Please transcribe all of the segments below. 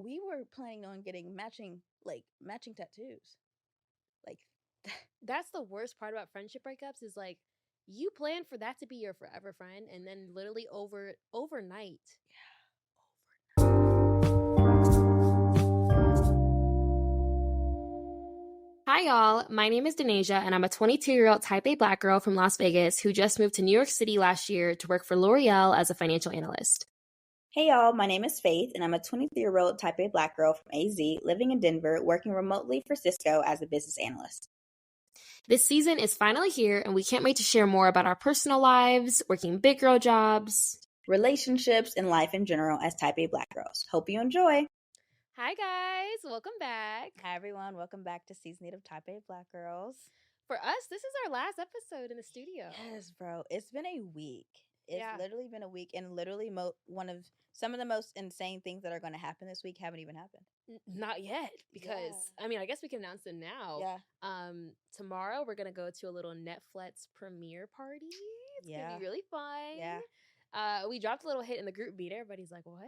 we were planning on getting matching tattoos. Like, That's the worst part about friendship breakups is like you plan for that to be your forever friend, and then literally overnight. Hi, y'all. My name is Denasia, and I'm a 22-year-old type A Black girl from Las Vegas who just moved to New York City last year to work for L'Oreal as a financial analyst. Hey y'all, my name is Faith, and I'm a 23-year-old type A Black girl from AZ, living in Denver, working remotely for Cisco as a business analyst. This season is finally here, and we can't wait to share more about our personal lives, working big girl jobs, relationships, and life in general as type A Black girls. Hope you enjoy. Hi, guys. Welcome back. Hi, everyone. Welcome back to Season 8 of Type A Black Girls. For us, this is our last episode in the studio. Yes, bro. It's been a week. It's literally been a week, and literally some of the most insane things that are going to happen this week haven't even happened. Not yet, because I mean, I guess we can announce them now. Yeah. Tomorrow we're gonna go to a little Netflix premiere party. It's gonna be really fun. Yeah. We dropped a little hit in the group beat. Everybody's like, "What?"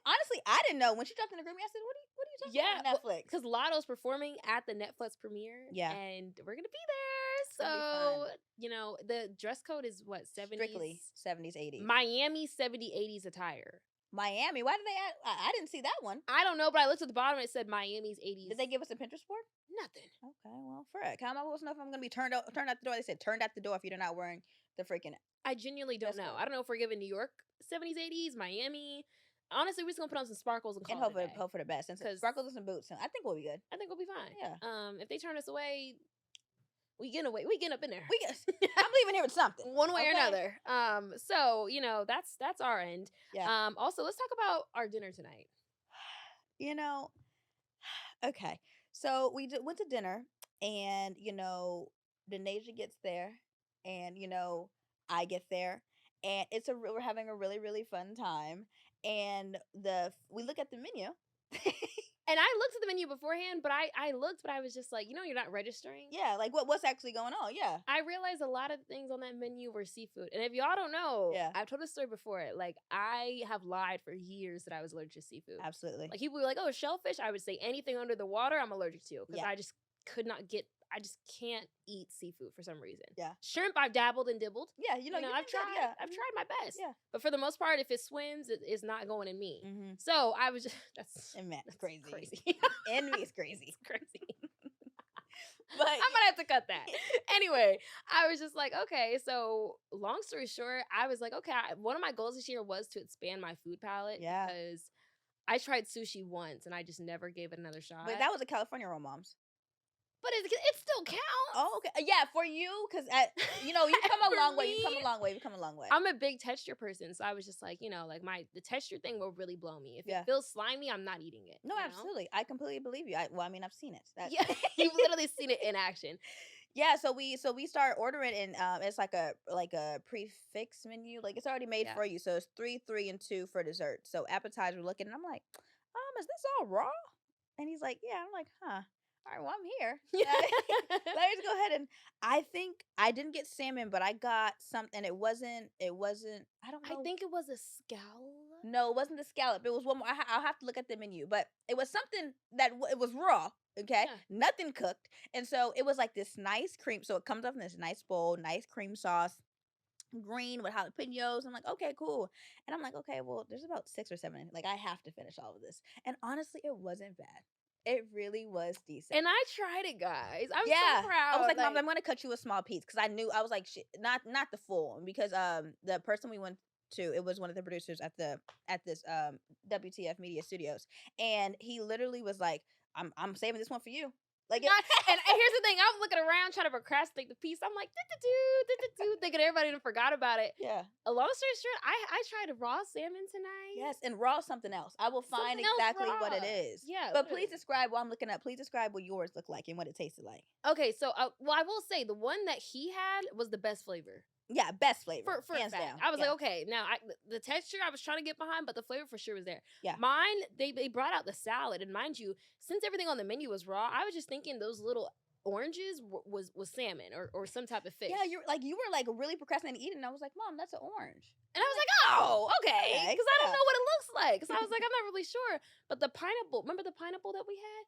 Honestly, I didn't know when she dropped in the group. I said, "What are you talking about Netflix?" Because Lotto's performing at the Netflix premiere. Yeah. And we're gonna be there. So you know, the dress code is what 70s, strictly 70s, 80s. Miami 70s, 80s attire. Miami. Why did they add? I didn't see that one. I don't know, but I looked at the bottom and it said Miami's 80s. Did they give us a Pinterest board? Nothing. Okay, well, frick. How am I supposed to know if I'm going to be turned out the door? They said turned out the door if you're not wearing the freaking. I genuinely don't know. I don't know if we're giving New York 70s, 80s, Miami. Honestly, we're just going to put on some sparkles and call it hope for the best. And sparkles and some boots. I think we'll be good. I think we'll be fine. Yeah. If they turn us away, we getting away. We getting up in there. I'm leaving here with something, one way or another. So you know that's our end. Yeah. Also, let's talk about our dinner tonight. You know, okay. So we went to dinner, and Denasia gets there, and I get there, and we're having a really, really fun time. And we look at the menu. And I looked at the menu beforehand, but I looked, but I was just like, you're not registering. Yeah, like what's actually going on? Yeah. I realized a lot of things on that menu were seafood. And if y'all don't know, I've told this story before. Like, I have lied for years that I was allergic to seafood. Absolutely. Like, people were like, oh, shellfish. I would say anything under the water I'm allergic to. Because I just I just can't eat seafood for some reason. Yeah. Shrimp, I've dabbled and dibbled. Yeah, I've tried. I've tried my best. Yeah. But for the most part, if it swims, it's not going in me. Mm-hmm. So I was just that's crazy. Envy is crazy. It's crazy. But I'm gonna have to cut that. Anyway, I was just like, okay. So long story short, I was like, okay. One of my goals this year was to expand my food palette. Yeah. Because I tried sushi once and I just never gave it another shot. But that was a California roll, moms. But it still counts. Oh, okay. Yeah, for you, because you come a long way. You come a long way. You come a long way. I'm a big texture person, so I was just like, the texture thing will really blow me. If it feels slimy, I'm not eating it. No, absolutely. I completely believe you. I've seen it. You've literally seen it in action. Yeah, so we start ordering, and it's like a prefix menu. Like, it's already made for you. So it's 3, 3, and 2 for dessert. So appetizer, we're looking, and I'm like, is this all raw? And he's like, yeah. I'm like, huh. All right, well, I'm here. Let me just go ahead, and I think I didn't get salmon, but I got something. It wasn't. I don't know. I think it was a scallop. No, it wasn't the scallop. It was one more. I'll have to look at the menu, but it was something that it was raw. Okay, nothing cooked, and so it was like this nice cream. So it comes up in this nice bowl, nice cream sauce, green with jalapenos. I'm like, okay, cool. And I'm like, okay, well, there's about 6 or 7. Like, I have to finish all of this. And honestly, it wasn't bad. It really was decent. And I tried it, guys. I'm so proud. I was like, Mom, I'm going to cut you a small piece. Because I knew, I was like, shit, not the full one. Because the person we went to, it was one of the producers at this WTF Media Studios. And he literally was like, I'm saving this one for you. Like, and here's the thing, I'm looking around trying to procrastinate the piece. I'm like, thinking everybody forgot about it. Yeah. A long story short, I tried raw salmon tonight. Yes, and raw something else. I will find exactly what it is. Yeah. But please describe while I'm looking up. Please describe what yours looked like and what it tasted like. Okay, so I will say the one that he had was the best flavor. Yeah, best flavor. For hands down. I was like, okay, now the texture I was trying to get behind, but the flavor for sure was there. Yeah. Mine, they brought out the salad, and mind you, since everything on the menu was raw, I was just thinking those little oranges was salmon or some type of fish. Yeah, you were like really procrastinating eating. And I was like, Mom, that's an orange. And I was like, oh, okay, Okay, because I don't yeah. know what it looks like. So I was like, I'm not really sure. But the pineapple, remember the pineapple that we had?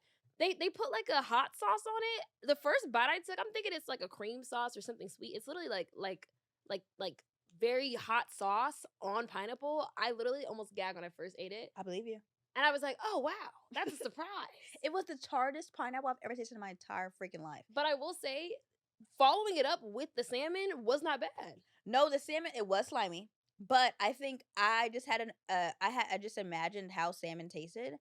They put like a hot sauce on it. The first bite I took, I'm thinking it's like a cream sauce or something sweet. It's literally like very hot sauce on pineapple. I literally almost gagged when I first ate it. I believe you. And I was like, oh, wow, that's a surprise. It was the hardest pineapple I've ever tasted in my entire freaking life. But I will say, following it up with the salmon was not bad. No, the salmon, it was slimy. But I think I just had I just imagined how salmon tasted,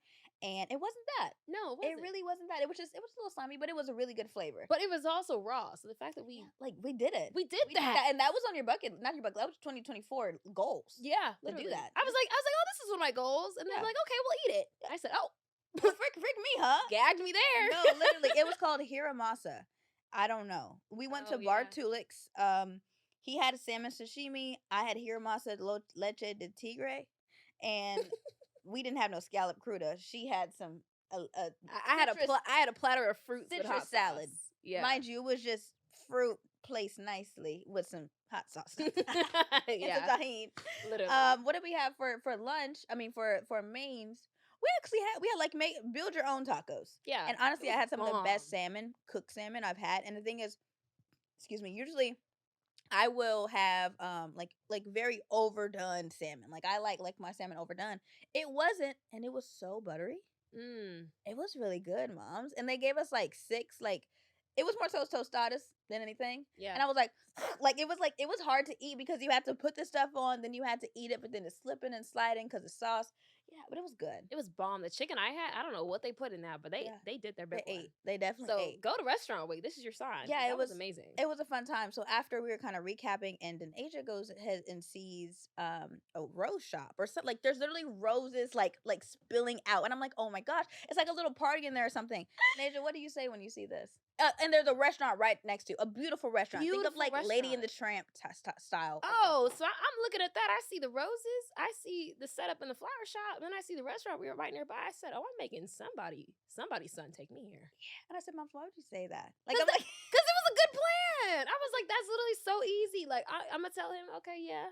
and it wasn't that. No, it It wasn't. really wasn't that. It was a little slimy, but it was a really good flavor. But it was also raw. So the fact that we we did it. we did that. And that was on your bucket, not your bucket. That was 2024 goals. Yeah, to do literally. that. I was like, oh, this is one of my goals. And they're Yeah. like, okay, we'll eat it. I said, oh, Frick me, huh? gagged me there. No, literally, it was called Hiramasa. I don't know. We went to Bar yeah. Tulix. He had a salmon sashimi. I had Hiramasa leche de tigre, and we didn't have no scallop cruda. She had some. I had a platter of fruits with hot citrus salad. sauce. Yeah, Mind you, it was just fruit placed nicely with some hot sauce. yeah, And some tahini. literally. What did we have for lunch? I mean, for mains, we had like build your own tacos. Yeah, And honestly, it I was had some of the best bomb. cooked salmon I've had. And the thing is, excuse me, usually I will have like very overdone salmon. Like I like my salmon overdone. It wasn't, and it was so buttery. It was really good, moms. And they gave us like 6, like it was more tostadas than anything. Yeah, And I was like, it was hard to eat because you had to put the stuff on, then you had to eat it, but then it's slipping and sliding because of sauce. Yeah, but it was good. it was bomb. The chicken I had, I don't know what they put in that, but they did their They big one. ate. They definitely So ate. go to Restaurant Week. This is your sign. Yeah, that it was was amazing. It was a fun time. So after we were kind of recapping, and then Asia goes ahead and sees a rose shop or something. Like there's literally roses like spilling out, and I'm like, oh my gosh, it's like a little party in there or something. And Asia, what do you say when you see this? And there's a restaurant right next to a beautiful restaurant. Think of like Lady and the Tramp style. Oh, so I'm looking at that. I see the roses. I see the setup in the flower shop. Then I see the restaurant. We were right nearby. I said, "Oh, I'm making somebody's son take me here." And I said, Mom, why would you say that? Like, I'm like, because it was a good plan. I was like, that's literally so easy. Like, I'm gonna tell him, okay, yeah,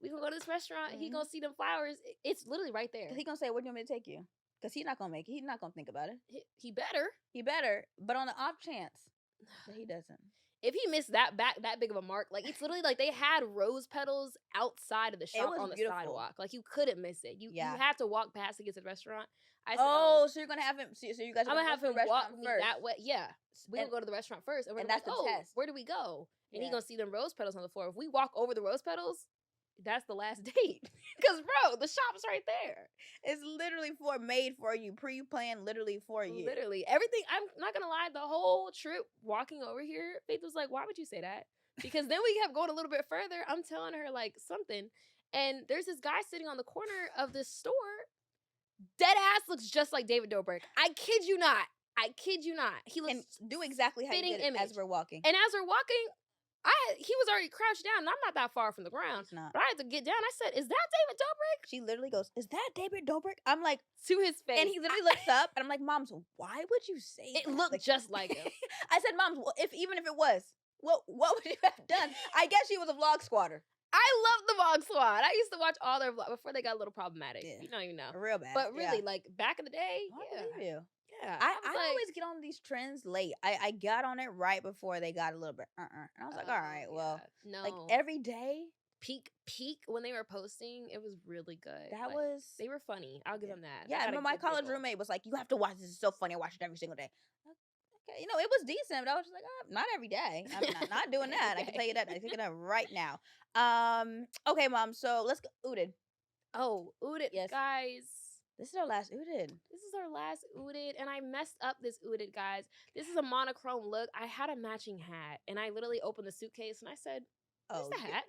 we gonna go to this restaurant. He gonna see them flowers. It's literally right there. He gonna say, "Where do you want me to take you?" Because he's not gonna make it. He's not gonna think about it. He better. He better. But on the off chance that he doesn't. If he missed that big of a mark, like it's literally like they had rose petals outside of the shop was on the beautiful. sidewalk. Like you couldn't miss it. You had to walk past to get to the restaurant. I said, oh, so you're gonna have him. So you guys are I'm gonna have him walk me first. that way. Yeah, we will go to the restaurant first, and we're that's the test. Where do we go? And Yeah. he gonna see them rose petals on the floor. If we walk over the rose petals, that's the last date. Because bro, the shop's right there. It's literally made for you, pre-planned, literally for you. Literally everything. I'm not gonna lie. The whole trip walking over here, Faith was like, "Why would you say that?" Because then we kept going a little bit further. I'm telling her like something, and there's this guy sitting on the corner of this store. Dead ass looks just like David Dobrik. I kid you not. He looks And do exactly how you fitting did it as image. we're walking. And as we're walking, he was already crouched down, and I'm not that far from the ground. It's not. But I had to get down. I said, "Is that David Dobrik?" She literally goes, "Is that David Dobrik?" I'm like, To his face. and he literally looks up, and I'm like, "Moms, why would you say It that?" looked just like him. I said, "Moms, well, even if it was, what would you have done?" I guess she was a vlog squatter. I love the Vlog Squad. I used to watch all their vlogs before they got a little problematic. Yeah. You don't even know. Real bad. But really, yeah. like back in the day, I believe you. yeah. I was like, always get on these trends late. I got on it right before they got a little bit And I was like, all right, well, no. like every day. peak when they were posting, it was really good. That Like, was they were funny. I'll give them that. Yeah, They had a my good college giggle. roommate was like, "You have to watch this. It's so funny. I watch it every single day." Okay, it was decent, but I was just like, not every day. I'm not doing that. I can tell you that. I'm thinking of right now. Okay, Mom. So let's go. Udid. Oh, Udit, Yes. guys. This is our last Udid. This is our last Udit, and I messed up this Udit, guys. This is a monochrome look. I had a matching hat, and I literally opened the suitcase, and I said, "Where's the hat?"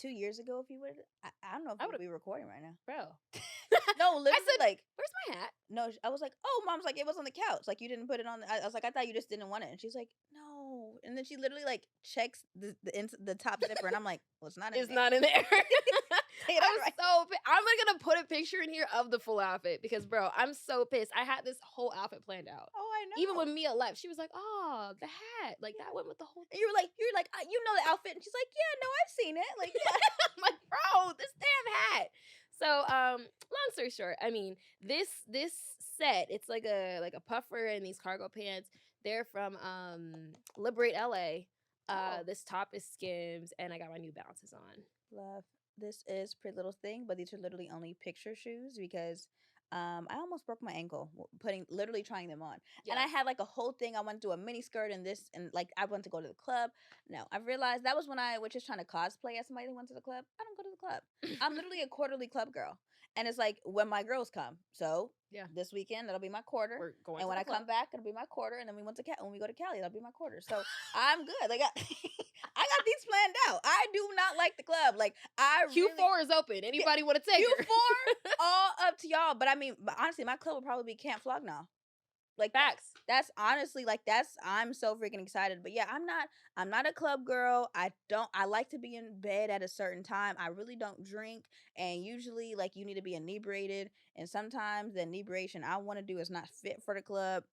2 years ago, if you would, I don't know if I would be recording right now. Bro. No, literally, I said, like, "Where's my hat. No, I was like, "Oh," mom's like, "It was on the couch. Like, you didn't put it on." I was like, "I thought you just didn't want it." And she's like, "No." And then she literally like checks the top zipper, and I'm like, "Well, it's not in It's there." not in there. Say that I'm right. so I'm like gonna put a picture in here of the full outfit because, bro, I'm so pissed. I had this whole outfit planned out. Oh, I Even know. when Mia left, she was like, "Oh, the hat, like that Yeah. went with the whole." And you're like, "You know the outfit," and she's like, "Yeah, no, I've seen it." Like, yeah. I'm like, bro, this damn hat. So, long story short, I mean, this set, it's like a puffer and these cargo pants. They're from Liberate LA. Oh, This top is Skims, and I got my New Balances on. love. This is Pretty Little Thing, but these are literally only picture shoes because I almost broke my ankle putting literally trying them on. And Yeah. I had like a whole thing. I wanted to do a mini skirt and this and like I wanted to go to the club. No, I realized that was when I was just trying to cosplay as somebody that went to the club. I don't go to the club. I'm literally a quarterly club girl. And it's like when my girls come. So Yeah. this weekend that'll be my quarter. We're going And to when the I club. come back, it'll be my quarter. And then when we go to Cali, that'll be my quarter. So I'm good. Like I got these planned out. I do not like the club. Like I really Q4 is open. Anybody want to take her? Q4 all up to y'all. But I mean, but honestly, my club would probably be Camp Flog now. Like Facts. that's honestly like that's I'm so freaking excited. But yeah, I'm not a club girl. I like to be in bed at a certain time. I really don't drink. And usually like you need to be inebriated. And sometimes the inebriation I want to do is not fit for the club.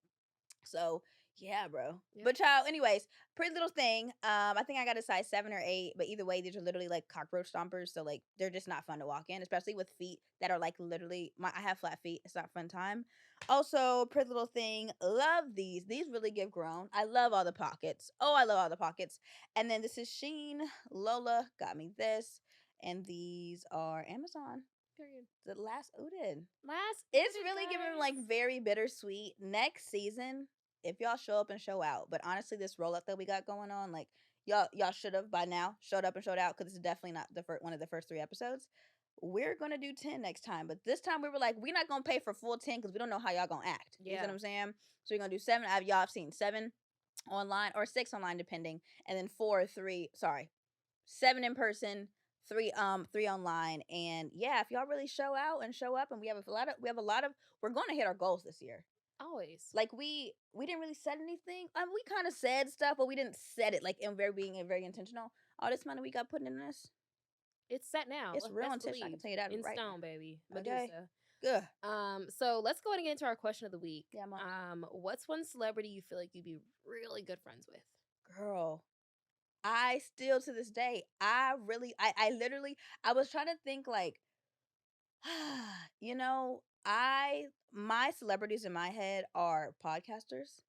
So yeah, bro. Yeah. But child, anyways, Pretty Little Thing. I think I got a size 7 or 8, but either way, these are literally like cockroach stompers. So like they're just not fun to walk in, especially with feet that are like literally I have flat feet. It's not fun time. Also, Pretty Little Thing. Love these. These really give grown. I love all the pockets. Oh, I love all the pockets. And then this is Sheen. Lola got me this. And these are Amazon. Period. The last Udin. Last. It's Udin, really giving guys. like very bittersweet. Next season, if y'all show up and show out. But honestly, this roll up that we got going on, like y'all should have by now showed up and showed out because it's definitely not the first one of the first 3 episodes. We're gonna do 10 next time, but this time we were like, we're not gonna pay for full 10 because we don't know how y'all gonna act. You see Yeah. what I'm saying? So we're gonna do 7. Y'all have seen 7 online or 6 online depending, and then 4 or 3. Sorry, 7 in person, 3 online. And yeah, if y'all really show out and show up and we have a lot of we're going to hit our goals this year. Always. Like we didn't really set anything. We kind of said stuff, but we didn't set it like in very intentional. All this money we got putting in this, It's set now. it's real Best intentional. I can believe. tell you that In right stone, baby. now. Okay, Medusa. good. So let's go ahead and get into our question of the week. Yeah, What's one celebrity you feel like you'd be really good friends with? girl. I still to this day, I literally, I was trying to think like, my celebrities in my head are podcasters.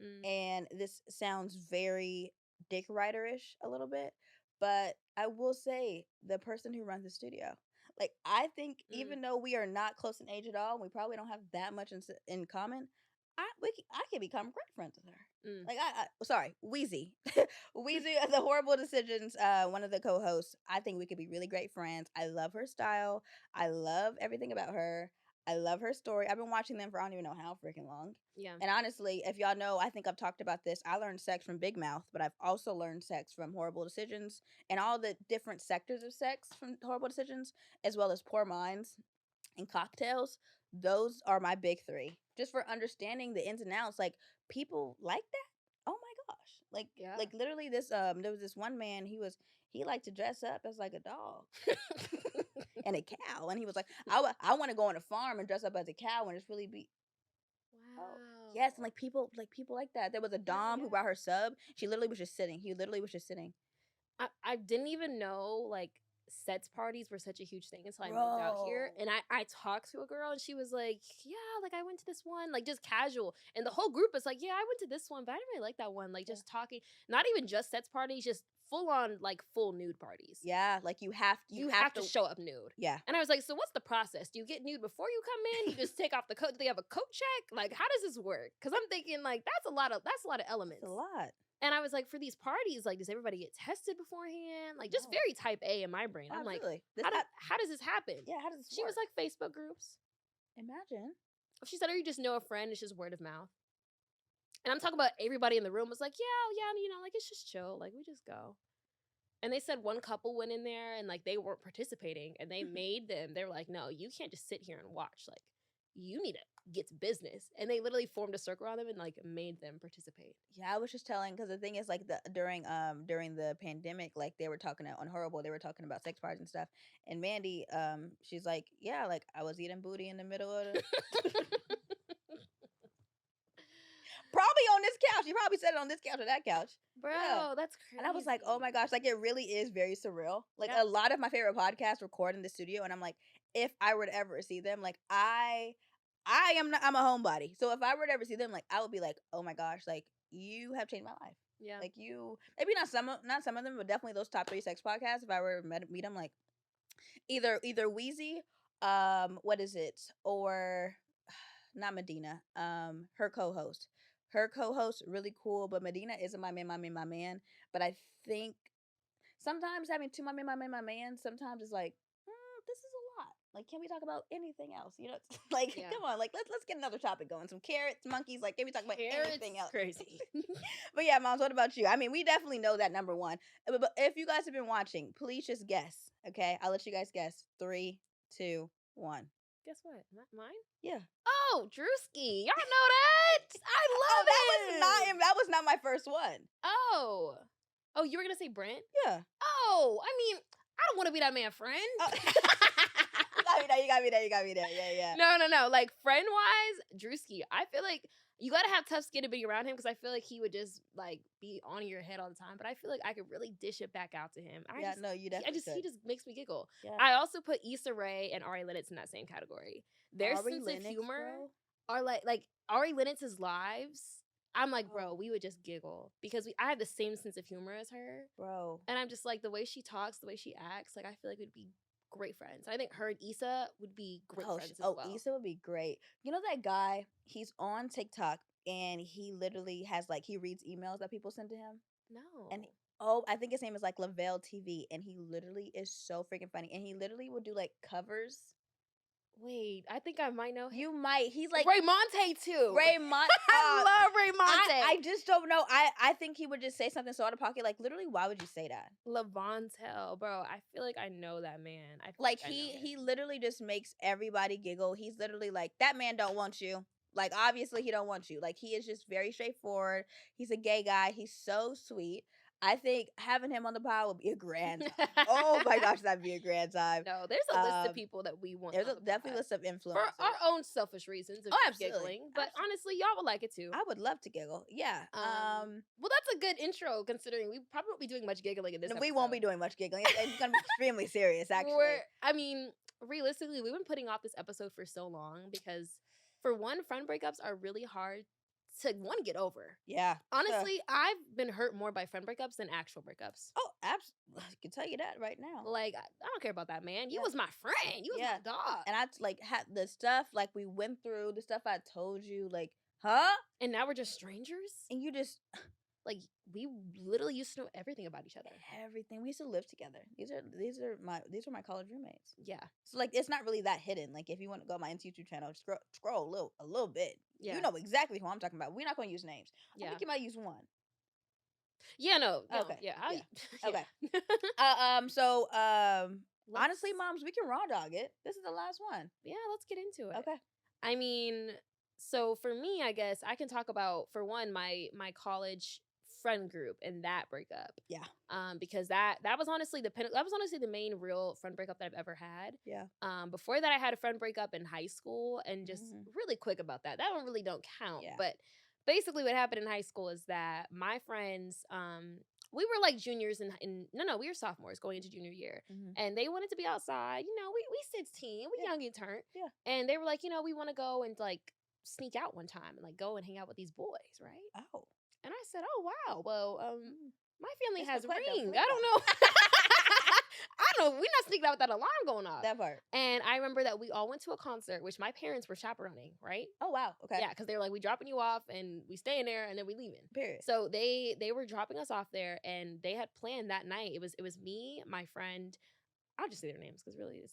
Mm, And this sounds very dick writer-ish a little bit, but I will say the person who runs the studio. Like I think mm, even though we are not close in age at all, we probably don't have that much in common. I can become great friends with her. mm. Like sorry, Wheezy, Wheezy, the Horrible Decisions, one of the co-hosts. I think we could be really great friends. I love her style. I love everything about her. I love her story. I've been watching them for I don't even know how freaking long. Yeah. And honestly, if y'all know, I think I've talked about this. I learned sex from Big Mouth, but I've also learned sex from Horrible Decisions and all the different sectors of sex from Horrible Decisions, as well as Poor Minds and Cocktails. Those are my big 3. Just for understanding the ins and outs. Like people like that. Oh my gosh. Yeah. Like literally this there was this one man, he liked to dress up as like a dog and a cow. And he was like, I want to go on a farm and dress up as a cow and just really be. Oh, yes, and Wow. like people like that. There was a Yeah, dom who yeah. brought her sub. She literally was just sitting. He literally was just sitting. I didn't even know like sets parties were such a huge thing until I moved out here. Bro. And I talked to a girl and she was like, yeah, like I went to this one, like just casual. And the whole group is like, yeah, I went to this one, but I didn't really like that one. Like Yeah. just talking, not even just sets parties, just full on like full nude parties. Yeah, like You have to show up nude. Yeah. And I was like, so what's the process? Do you get nude before you come in? You just take off the coat? Do they have a coat check? Like, how does this work? Because I'm thinking like that's a lot of elements. It's a lot. And I was like, for these parties, like, does everybody get tested beforehand? Like, just No. very type A in my brain. I'm like, Absolutely. how does this happen? Yeah, how does this She was work? like, Facebook groups. Imagine. She said, or you just know a friend. It's just word of mouth. And I'm talking about everybody in the room was like, yeah, like, it's just chill. Like, we just go. And they said one couple went in there and, like, they weren't participating. And they made them, they were like, no, you can't just sit here and watch. Like, you need to get to business. And they literally formed a circle around them and like made them participate. Yeah, I was just telling because the thing is like during the pandemic, like they were talking on Horrible, they were talking about sex parties and stuff. And Mandy, she's like, yeah, like I was eating booty in the middle of the probably on this couch. You probably said it on this couch or that couch. Yeah. Bro, that's And I was like, oh my crazy. gosh, like it really is very surreal. Like Yep. a lot of my favorite podcasts record in the studio, and I'm like, if I were to ever see them, like I am not, I'm a homebody. So if I were to ever see them, like I would be like, oh my gosh, like you have changed my life. Yeah. Like you, maybe not some of them, but definitely those top 3 sex podcasts. If I were to meet them, like either Wheezy, what is it, or not Medina, her co-host. Her co-host really cool, but Medina isn't my man. But I think sometimes having two my man, sometimes it's like, this is a lot. Like, can we talk about anything else? You know, like, Yeah. come on, like let's get another topic going. Some carrots, monkeys, like, can we talk about Carrots, anything else? crazy. But yeah, moms, what about you? I mean, we definitely know that number one. But if you guys have been watching, please just guess. Okay, I'll let you guys guess. 3, 2, 1. Guess what? Mine? Yeah. Oh, Drewski. Y'all know that? I Oh, love it. that was not my first one. Oh. Oh, you were gonna say Brent? Yeah. Oh, I mean, I don't want to be that man friend. Oh. You got me there. Yeah. No. Like friend wise, Drewski. I feel like you gotta have tough skin to be around him because I feel like he would just like be on your head all the time. But I feel like I could really dish it back out to him. No, you definitely he just makes me giggle. Yeah. I also put Issa Rae and Ari Lennox in that same category. Their Ari sense Lennox, of humor bro? are like Ari Lennox's lives. I'm like, bro, Oh. we would just giggle because I have the same sense of humor as her. Bro. And I'm just like, the way she talks, the way she acts, like I feel like we'd be great friends. I think her and Issa would be great friends as well. Issa would be great. You know that guy? He's on TikTok and he literally has like he reads emails that people send to him. No. And I think his name is like Lavelle TV, and he literally is so freaking funny. And he literally will do like covers. Wait, I think I might know him. You might. He's like Ray Monte too. Ray Monte. I love Ray Monte. I just don't know. I think he would just say something so out of pocket. Like literally, why would you say that? Lavantel, bro. I feel like I know that man. Like he literally just makes everybody giggle. He's literally like, that man don't want you. Like obviously he don't want you. Like he is just very straightforward. He's a gay guy. He's so sweet. I think having him on the pod would be a grand time. Oh my gosh, that'd be a grand time. No, there's a list of people that we want. There's definitely a list of influencers for our own selfish reasons of giggling. But honestly, y'all would like it too. I would love to giggle. Yeah. Well, that's a good intro considering we probably won't be doing much giggling in this episode. We won't be doing much giggling. It's gonna be extremely serious, actually. I mean, realistically, we've been putting off this episode for so long because, for one, friend breakups are really hard to get over. Yeah. Honestly, I've been hurt more by friend breakups than actual breakups. Oh, absolutely. I can tell you that right now. Like, I don't care about that, man. You was my friend. You was my dog. And I like had the stuff like we went through, the stuff I told you, like, huh? And now we're just strangers? And you just like we literally used to know everything about each other. Everything. We used to live together. These were my college roommates. Yeah. So like it's not really that hidden. Like if you want to go on my YouTube channel, scroll a little bit. Yeah. You know exactly who I'm talking about. We're not going to use names. Yeah. I think you might use one. Yeah. No. Okay. Yeah. Okay. Honestly, moms, we can raw dog it. This is the last one. Yeah. Let's get into it. Okay. I mean, so for me, I guess I can talk about, for one, my college friend group and that breakup. Yeah. Because that was honestly the main real friend breakup that I've ever had. Yeah. Before that I had a friend breakup in high school, and just really quick about that. That one really don't count. Yeah. But basically what happened in high school is that my friends, we were like juniors we were sophomores going into junior year. And they wanted to be outside. You know, we 16, we young and turnt. Yeah. And they were like, we want to go and like sneak out one time and like go and hang out with these boys, right? Oh. And I said, oh, wow, well, my family has a ring. I don't know. I don't know. We're not sneaking out with that alarm going off. That part. And I remember that we all went to a concert, which my parents were chaperoning, right? Oh, wow. Okay. Yeah, because they were like, we dropping you off and we staying there and then we leaving. Period. So they were dropping us off there, and they had planned that night. It was me, my friend. I'll just say their names because really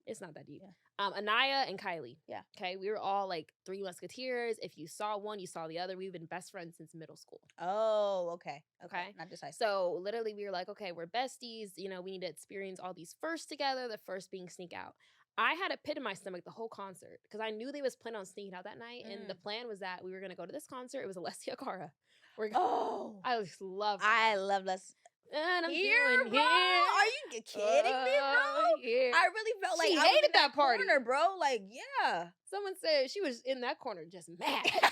it's not that deep. Yeah. Anaya and Kylie. Yeah. Okay. We were all like 3 musketeers. If you saw one, you saw the other. We've been best friends since middle school. Oh, okay. Okay. Not just high school. So literally we were like, okay, we're besties. We need to experience all these firsts together. The first being sneak out. I had a pit in my stomach the whole concert because I knew they was planning on sneaking out that night, and the Mm. plan was that we were gonna go to this concert. It was Alessia Cara. Oh, I just love I her. love this. And I'm Here, doing bro? here. Are you kidding me, bro? Here. I really felt like She I was hated in that that party. corner, bro. Like, yeah. Someone said she was in that corner just mad.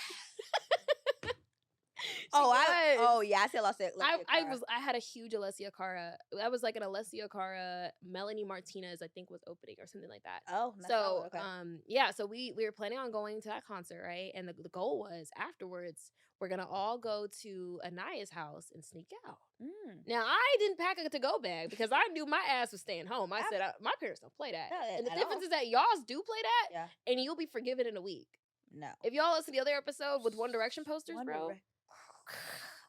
Oh, yeah, I see Alessia I had a huge Alessia Cara. I was like an Alessia Cara, Melanie Martinez, I think, was opening or something like that. Oh, that's So solid, okay. yeah, so we were planning on going to that concert, right? And the goal was afterwards we're gonna all go to Anaya's house and sneak out. Now I didn't pack a to-go bag because I knew my ass was staying home. I said my parents don't play that, and the difference is that y'all's do play that, and you'll be forgiven in a week. No, if y'all listen to the other episode with One Direction posters, bro.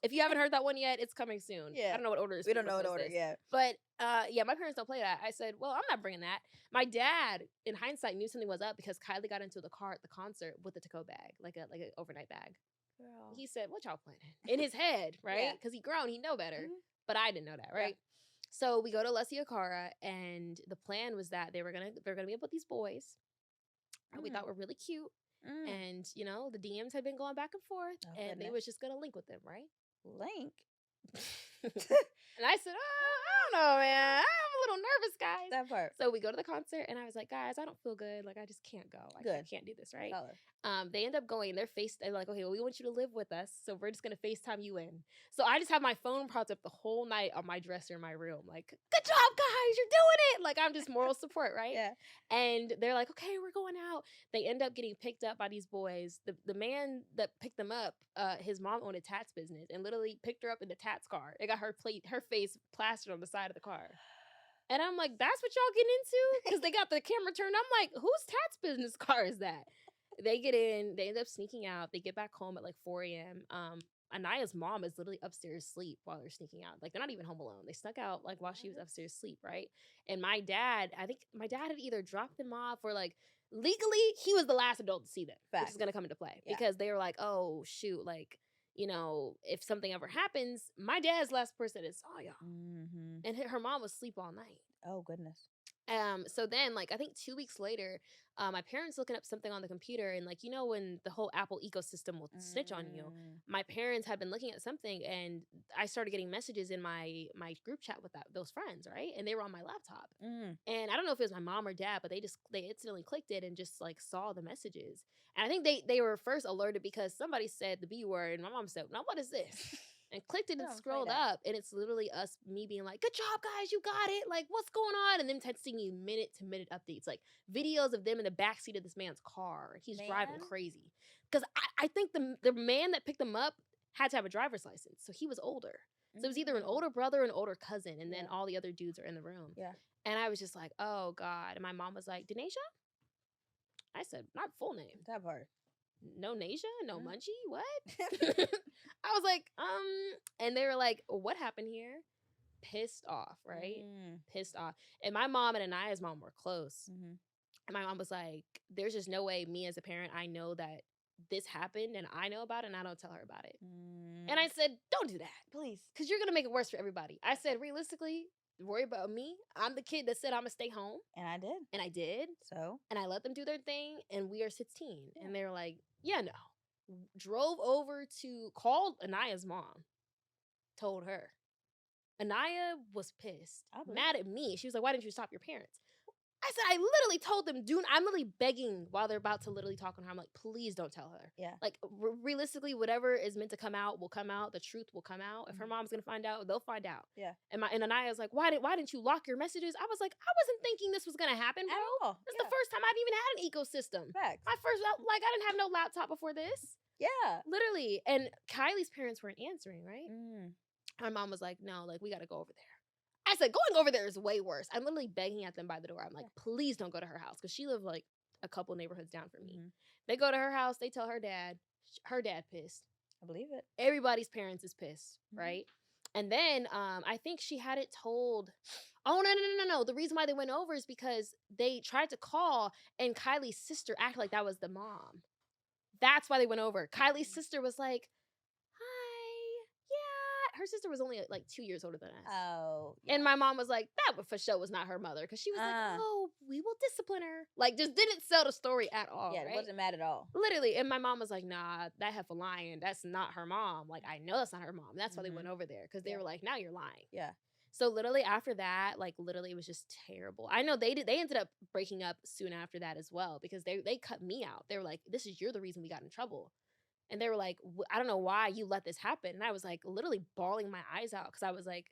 If you haven't heard that one yet, it's coming soon. Yeah. I don't know what order. We don't know what order, yeah. But yeah, my parents don't play that. I said, well, I'm not bringing that. My dad, in hindsight, knew something was up because Kylie got into the car at the concert with a to-go bag, like an overnight bag. Girl. He said, what y'all planning? In his head, right? Because he grown, he know better. But I didn't know that, right? Yeah. So we go to Alessia Cara, and the plan was that they're gonna meet up with these boys that we thought were really cute. And, you know, the DMs had been going back and forth, and they was just gonna link with them, right? Link? And I said, I don't know, man. I'm a little nervous, guys. That part. So we go to the concert, and I was like, guys, I don't feel good. Like, I just can't go. I can't do this, right? They end up going. They're like, okay, well, we want you to live with us, so we're just gonna FaceTime you in. So I just have my phone propped up the whole night on my dresser in my room, like, good job, guys, you're doing it. Like, I'm just moral support, right? Yeah. And they're like, okay, we're going out. They end up getting picked up by these boys. The man that picked them up, his mom owned a tats business and literally picked her up in the tats car. It got her face plastered on the side of the car. And I'm like, that's what y'all getting into? Because they got the camera turned. I'm like, whose tats business car is that? They get in. They end up sneaking out. They get back home at like 4 a.m. Anaya's mom is literally upstairs asleep while they're sneaking out. Like, they're not even home alone. They snuck out like while she was upstairs asleep, right? And my dad, I think my dad had either dropped them off or like legally he was the last adult to see them, which is going to come into play because they were like, oh shoot, like, you know, if something ever happens, my dad's the last person that saw y'all. And her mom was asleep all night. Oh, goodness. So then, like, I think 2 weeks later, my parents looking up something on the computer, and like, you know, when the whole Apple ecosystem will snitch on you, my parents had been looking at something, and I started getting messages in my group chat with those friends, right? And they were on my laptop, and I don't know if it was my mom or dad, but they instantly clicked it and just like saw the messages, and I think they were first alerted because somebody said the B word, and my mom said, "Now what is this?" And clicked it and scrolled up, and it's literally me being like, good job, guys, you got it, like, what's going on? And them texting me minute-to-minute updates, like videos of them in the backseat of this man's car. He's driving crazy. Because I think the man that picked them up had to have a driver's license, so he was older. So it was either an older brother or an older cousin, and then all the other dudes are in the room. Yeah. And I was just like, oh, God. And my mom was like, Denasia? I said, not full name. That part. No Nasia? No Munchie? What? I was like, and they were like, what happened here? Pissed off, right? Pissed off. And my mom and Anaya's mom were close. And my mom was like, there's just no way me as a parent, I know that this happened and I know about it and I don't tell her about it. And I said, don't do that, please. Because you're going to make it worse for everybody. I said, realistically, worry about me. I'm the kid that said I'm going to stay home. And I did. And I did. So? And I let them do their thing, and we are 16. Yeah. And they were like, yeah, no. Drove over to, called Anaya's mom, told her. Anaya was pissed, mad at me. She was like, why didn't you stop your parents? I said, I literally told them, dude, I'm literally begging while they're about to literally talk on her. I'm like, please don't tell her. Yeah. Like, realistically, whatever is meant to come out will come out. The truth will come out. If her mom's going to find out, they'll find out. Yeah. And Anaya's like, why didn't you lock your messages? I was like, I wasn't thinking this was going to happen, bro. At all. This is the first time I've even had an ecosystem. Facts. My first, like, I didn't have no laptop before this. Yeah. Literally. And Kylie's parents weren't answering, right? My mom was like, no, like, we got to go over there. I said, going over there is way worse. I'm literally begging at them by the door. I'm like, please don't go to her house. Because she lived like a couple neighborhoods down from me. They go to her house. They tell her dad. Her dad pissed. I believe it. Everybody's parents is pissed, right? And then I think she had it told. Oh, no. The reason why they went over is because they tried to call and Kylie's sister acted like that was the mom. That's why they went over. Kylie's sister was like, her sister was only like 2 years older than us. Oh, yeah. And my mom was like, that for sure was not her mother. Cause she was like, oh, we will discipline her. Like, just didn't sell the story at all. Yeah, it Right. wasn't mad at all. Literally. And my mom was like, nah, that heifer lying. That's not her mom. Like, I know that's not her mom. That's why they went over there. Cause they were like, now you're lying. Yeah. So literally after that, like literally it was just terrible. I know they ended up breaking up soon after that as well because they cut me out. They were like, you're the reason we got in trouble. And they were like, I don't know why you let this happen. And I was like literally bawling my eyes out because I was like,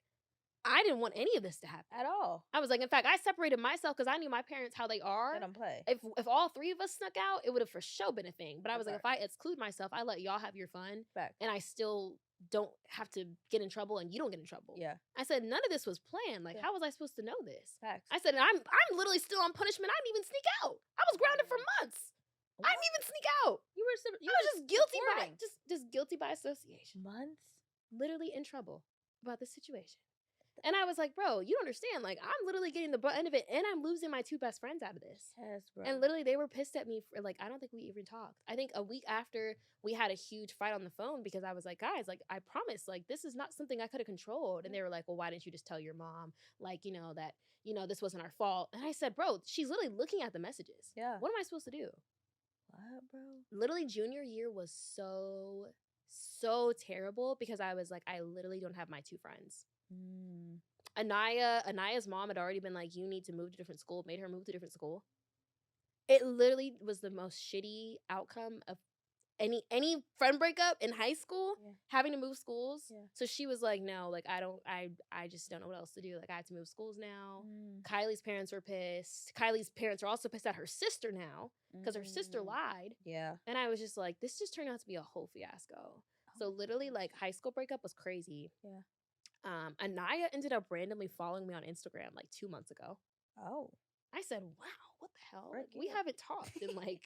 I didn't want any of this to happen At all. I was like, in fact, I separated myself because I knew my parents how they are. They don't play. If all three of us snuck out, it would have for sure been a thing. But I was like, if I exclude myself, I let y'all have your fun, and I still don't have to get in trouble, and you don't get in trouble. Yeah. I said none of this was planned. Like, how was I supposed to know this? Facts. I said, I'm literally still on punishment. I didn't even sneak out. I was grounded for months. What? I didn't even sneak out. I was just guilty by just guilty by association. Months. Literally in trouble about this situation. And I was like, bro, you don't understand. Like, I'm literally getting the end of it, and I'm losing my two best friends out of this. Yes, bro. And literally, they were pissed at me for, like, I don't think we even talked. I think a week after, we had a huge fight on the phone because I was like, guys, like, I promise, like, this is not something I could have controlled. And they were like, well, why didn't you just tell your mom, like, that, this wasn't our fault? And I said, bro, she's literally looking at the messages. Yeah. What am I supposed to do? What, bro? Literally, junior year was so terrible because I was like, I literally don't have my two friends. Anaya's mom had already been like, you need to move to a different school, made her move to a different school. It literally was the most shitty outcome of any friend breakup in high school, having to move schools. Yeah. So she was like, no, like, I just don't know what else to do. Like, I have to move schools now. Kylie's parents were pissed. Kylie's parents are also pissed at her sister now because her sister lied. Yeah. And I was just like, this just turned out to be a whole fiasco. So literally, like, high school breakup was crazy. Yeah. Anaya ended up randomly following me on Instagram like 2 months ago. Oh. I said, wow, what the hell? Like, we haven't talked. And like,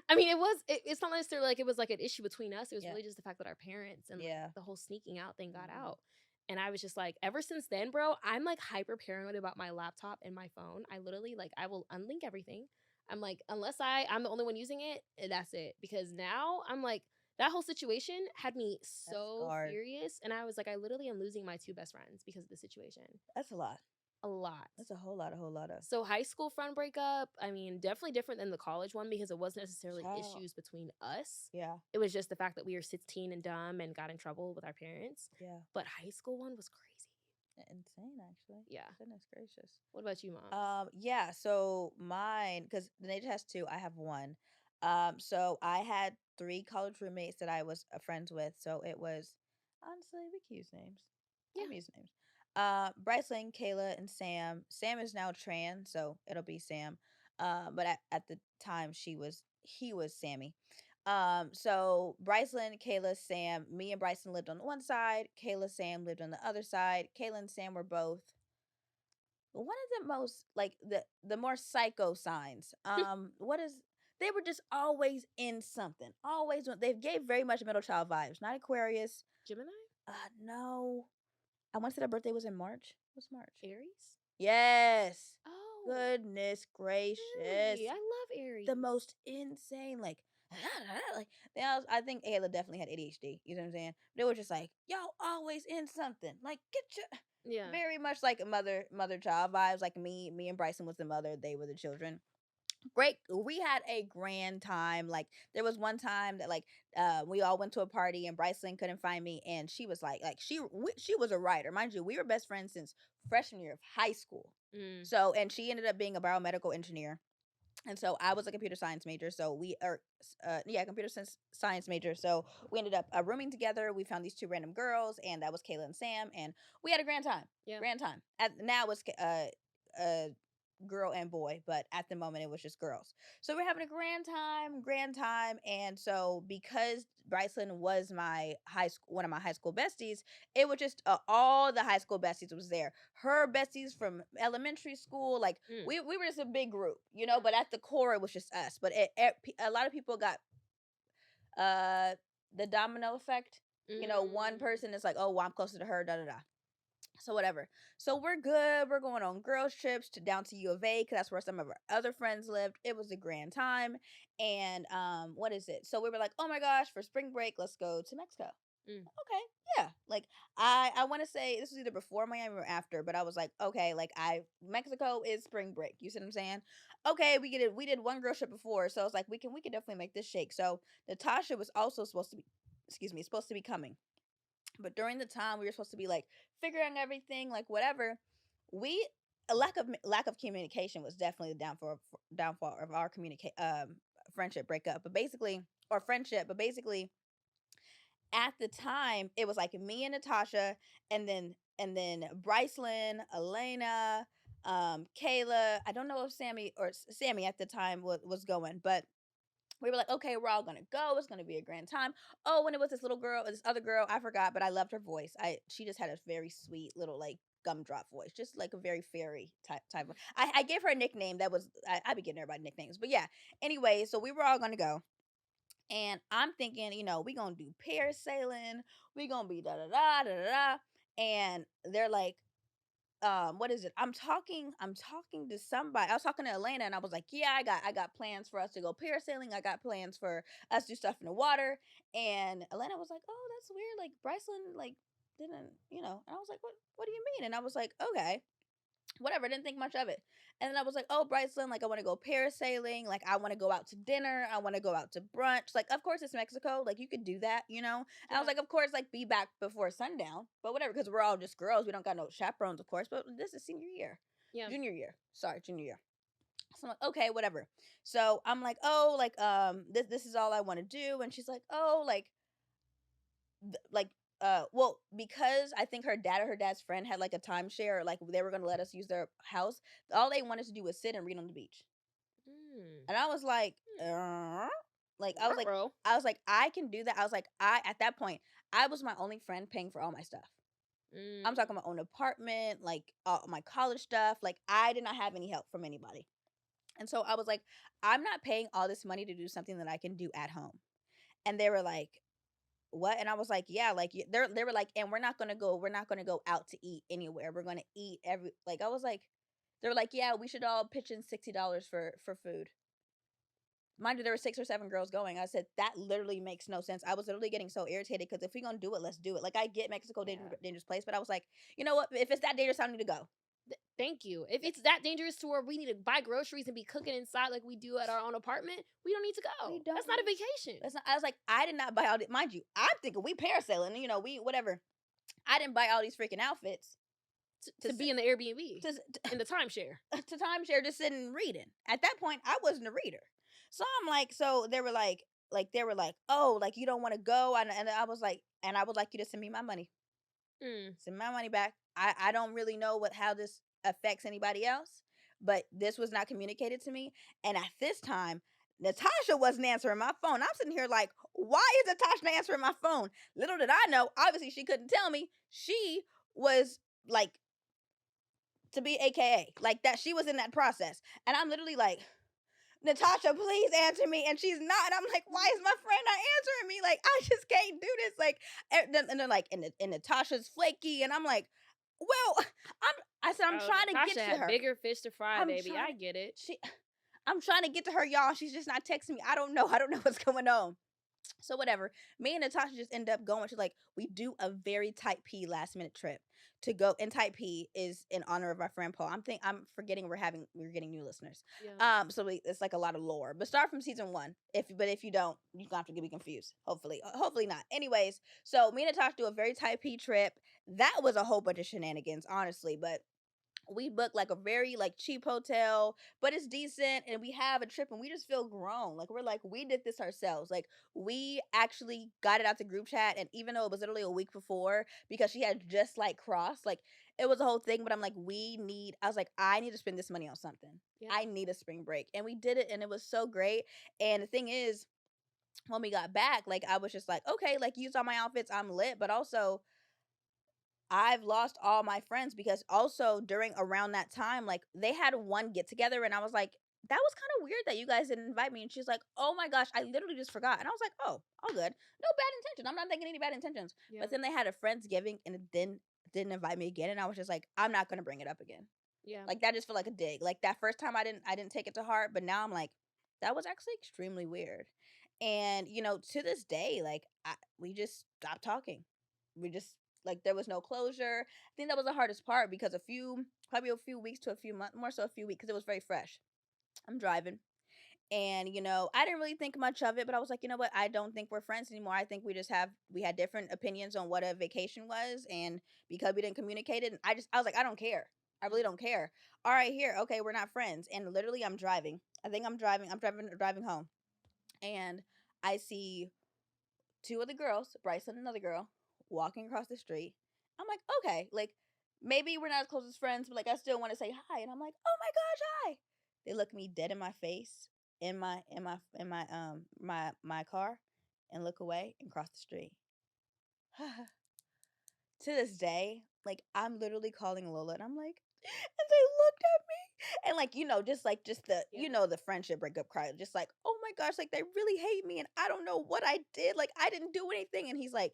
I mean, it's not necessarily like it was like an issue between us. It was really just the fact that our parents and like, the whole sneaking out thing got out. And I was just like, ever since then, bro, I'm like hyper paranoid about my laptop and my phone. I literally like, I will unlink everything. I'm like, unless I'm the only one using it, that's it. Because now I'm like, that whole situation had me so furious. And I was like, I literally am losing my two best friends because of the situation. That's a lot. A lot. That's a whole lot of. So high school friend breakup, I mean, definitely different than the college one because it wasn't necessarily issues between us. Yeah. It was just the fact that we were 16 and dumb and got in trouble with our parents. Yeah. But high school one was crazy. Insane, actually. Yeah. Goodness gracious. What about you, Mom? Yeah, so mine, because the Nature has two, I have one. So I had 3 college roommates that I was friends with. So it was, honestly, we can use names. Yeah. I'm using names. Bryceland, Kayla, and Sam. Sam is now trans, so it'll be Sam. But at the time he was Sammy. So Bryceland, Kayla, Sam, me and Bryson lived on the one side, Kayla, Sam lived on the other side. Kayla and Sam were both one of the most like the more psycho signs. They were just always in something. Always they gave very much middle child vibes. Not Aquarius. Gemini? No. I want to say their birthday was in March. What's March? Aries? Yes. Oh. Goodness gracious. Really? I love Aries. The most insane, like I think Ayla definitely had ADHD. You know what I'm saying? They were just like, y'all always in something. Like, get your very much like mother child vibes. Like me and Bryson was the mother, they were the children. Great. We had a grand time. Like there was one time that like we all went to a party and Bryson couldn't find me and she was like she was a writer. Mind you, we were best friends since freshman year of high school. So and she ended up being a biomedical engineer. And so I was a computer science major. So we are computer science major. So we ended up rooming together. We found these 2 random girls and that was Kayla and Sam and we had a grand time. Yeah. Grand time. Now it's girl and boy, but at the moment it was just girls. So we're having a grand time. And so because Bryson was one of my high school besties, it was just all the high school besties was there. Her besties from elementary school, like we were just a big group, but at the core it was just us. But a lot of people got the domino effect. One person is like, oh, well, I'm closer to her, da da da. So whatever. So we're good. We're going on girls trips down to U of A because that's where some of our other friends lived. It was a grand time. And what is it? So we were like, oh my gosh, for spring break, let's go to Mexico. Mm. Okay, yeah. Like I want to say this was either before Miami or after, but I was like, okay, like I Mexico is spring break. You see what I'm saying? Okay, we did one girl trip before, so it's like we can definitely make this shake. So Natasha was also supposed to be, excuse me, supposed to be coming, but during the time we were supposed to be like figuring everything, like whatever, we a lack of communication was definitely the downfall of our communicate friendship breakup, but basically or friendship, but basically at the time, it was like me and Natasha, and then Brycelyn, Elena, Kayla. I don't know if Sammy at the time was going, but we were like, okay, we're all gonna go. It's gonna be a grand time. Oh, and it was this little girl, this other girl, I forgot, but I loved her voice. She just had a very sweet little like gumdrop voice, just like a very fairy type of. I gave her a nickname that was I be giving everybody nicknames, but yeah. Anyway, so we were all gonna go. And I'm thinking, we gonna do parasailing, we gonna be da da da da da da. And they're like, what is it? I'm talking to somebody. I was talking to Elena and I was like, yeah, I got plans for us to go parasailing. I got plans for us to do stuff in the water. And Elena was like, oh, that's weird. Like Bryceland like didn't, and I was like, what do you mean? And I was like, okay, whatever, didn't think much of it. And then I was like, oh, Bryceland, like I want to go parasailing, like I want to go out to dinner, I want to go out to brunch. Like, of course, it's Mexico, like you could do that. And I was Yeah. like, of course, like be back before sundown, but whatever, because we're all just girls, we don't got no chaperones, of course. But this is senior year, Yeah. junior year, sorry, junior year. So I'm like, okay, whatever. So I'm like, oh, like this is all I want to do, and she's like, oh, like well, because I think her dad or her dad's friend had like a timeshare, or like they were gonna let us use their house. All they wanted to do was sit and read on the beach. Mm. And I was like, Mm. like I was like, Ruh-roh. I was like, I can do that. I was like, I at that point, I was my only friend paying for all my stuff. I'm talking Mm. my own apartment, like all my college stuff. Like I did not have any help from anybody. And so I was like, I'm not paying all this money to do something that I can do at home. And they were like, what? And I was like, yeah, like they were like, and we're not gonna go out to eat anywhere. We're gonna eat every like I was like, they were like, yeah, we should all pitch in $60 for food. Mind you, there were 6 or 7 girls going. I said that literally makes no sense. I was literally getting so irritated because if we gonna do it, let's do it. Like I get Mexico Yeah. dangerous place, but I was like, you know what? If it's that dangerous, I need to go. Thank you. If it's that dangerous to where we need to buy groceries and be cooking inside like we do at our own apartment, we don't need to We go. don't That's not a need. vacation. That's not. I was like, I did not buy all. Mind you, I'm thinking we parasailing. We whatever. I didn't buy all these freaking outfits to To be sit in the Airbnb, to in the timeshare. to timeshare just sitting and reading. At that point, I wasn't a reader. So I'm like, so they were like, oh, like you don't want to go, and I was like, and I would like you to send me my money, Mm. send my money back. I don't really know how this affects anybody else, but this was not communicated to me, and at this time. Natasha wasn't answering my phone. I'm sitting here like, why is Natasha not answering my phone? Little did I know, obviously she couldn't tell me. She was like to be AKA. Like that she was in that process. And I'm literally like, Natasha, please answer me. And she's not. And I'm like, why is my friend not answering me? Like, I just can't do this. Like, and they're like, and Natasha's flaky. And I'm like, well, I said, I'm Oh, trying to get Natasha to had her. bigger fish to fry, I'm baby. trying I to, get it. I'm trying to get to her, y'all. She's just not texting me. I don't know. I don't know what's going on. So whatever. Me and Natasha just end up going to like we do a very type P last minute trip to go. And type P is in honor of our friend Paul. I'm forgetting we're getting new listeners. Yeah. It's like a lot of lore. But start from season one. If you don't, you gonna have to be confused. Hopefully not. Anyways, so me and Natasha do a very type P trip. That was a whole bunch of shenanigans, honestly, but we booked like a very like cheap hotel, but it's decent, and we have a trip and we just feel grown. Like we're like we did this ourselves. Like we actually got it out the group chat, and even though it was literally a week before because she had just like crossed, like it was a whole thing, but I'm like I was like I need to spend this money on something. Yeah. I need a spring break. And we did it and it was so great. And the thing is, when we got back, like I was just like, okay, like use all my outfits, I'm lit, but also I've lost all my friends because also during around that time, like they had one get together and I was like, that was kind of weird that you guys didn't invite me. And she's like, oh my gosh, I literally just forgot. And I was like, oh, all good. No bad intention. I'm not thinking any bad intentions. Yeah. But then they had a Friendsgiving and it didn't invite me again. And I was just like, I'm not gonna bring it up again. Yeah. Like that just felt like a dig. Like that first time I didn't take it to heart, but now I'm like, that was actually extremely weird. And, to this day, like, we just stopped talking. We just like, there was no closure. I think that was the hardest part because probably a few weeks to a few months, more so a few weeks, because it was very fresh. I'm driving. And, I didn't really think much of it, but I was like, you know what? I don't think we're friends anymore. I think we had different opinions on what a vacation was. And because we didn't communicate it, and I was like, I don't care. I really don't care. All right, here. Okay, we're not friends. And literally, I'm driving. I think I'm driving home. And I see two of the girls, Bryce and another girl, walking across the street. I'm like, okay, like maybe we're not as close as friends, but like I still want to say hi. And I'm like, oh my gosh, hi. They look me dead in my face in my car and look away and cross the street. To this day, like I'm literally calling Lola and I'm like, and they looked at me and like, just the, Yeah. the friendship breakup cry, just like, oh my gosh, like they really hate me and I don't know what I did. Like I didn't do anything. And he's like,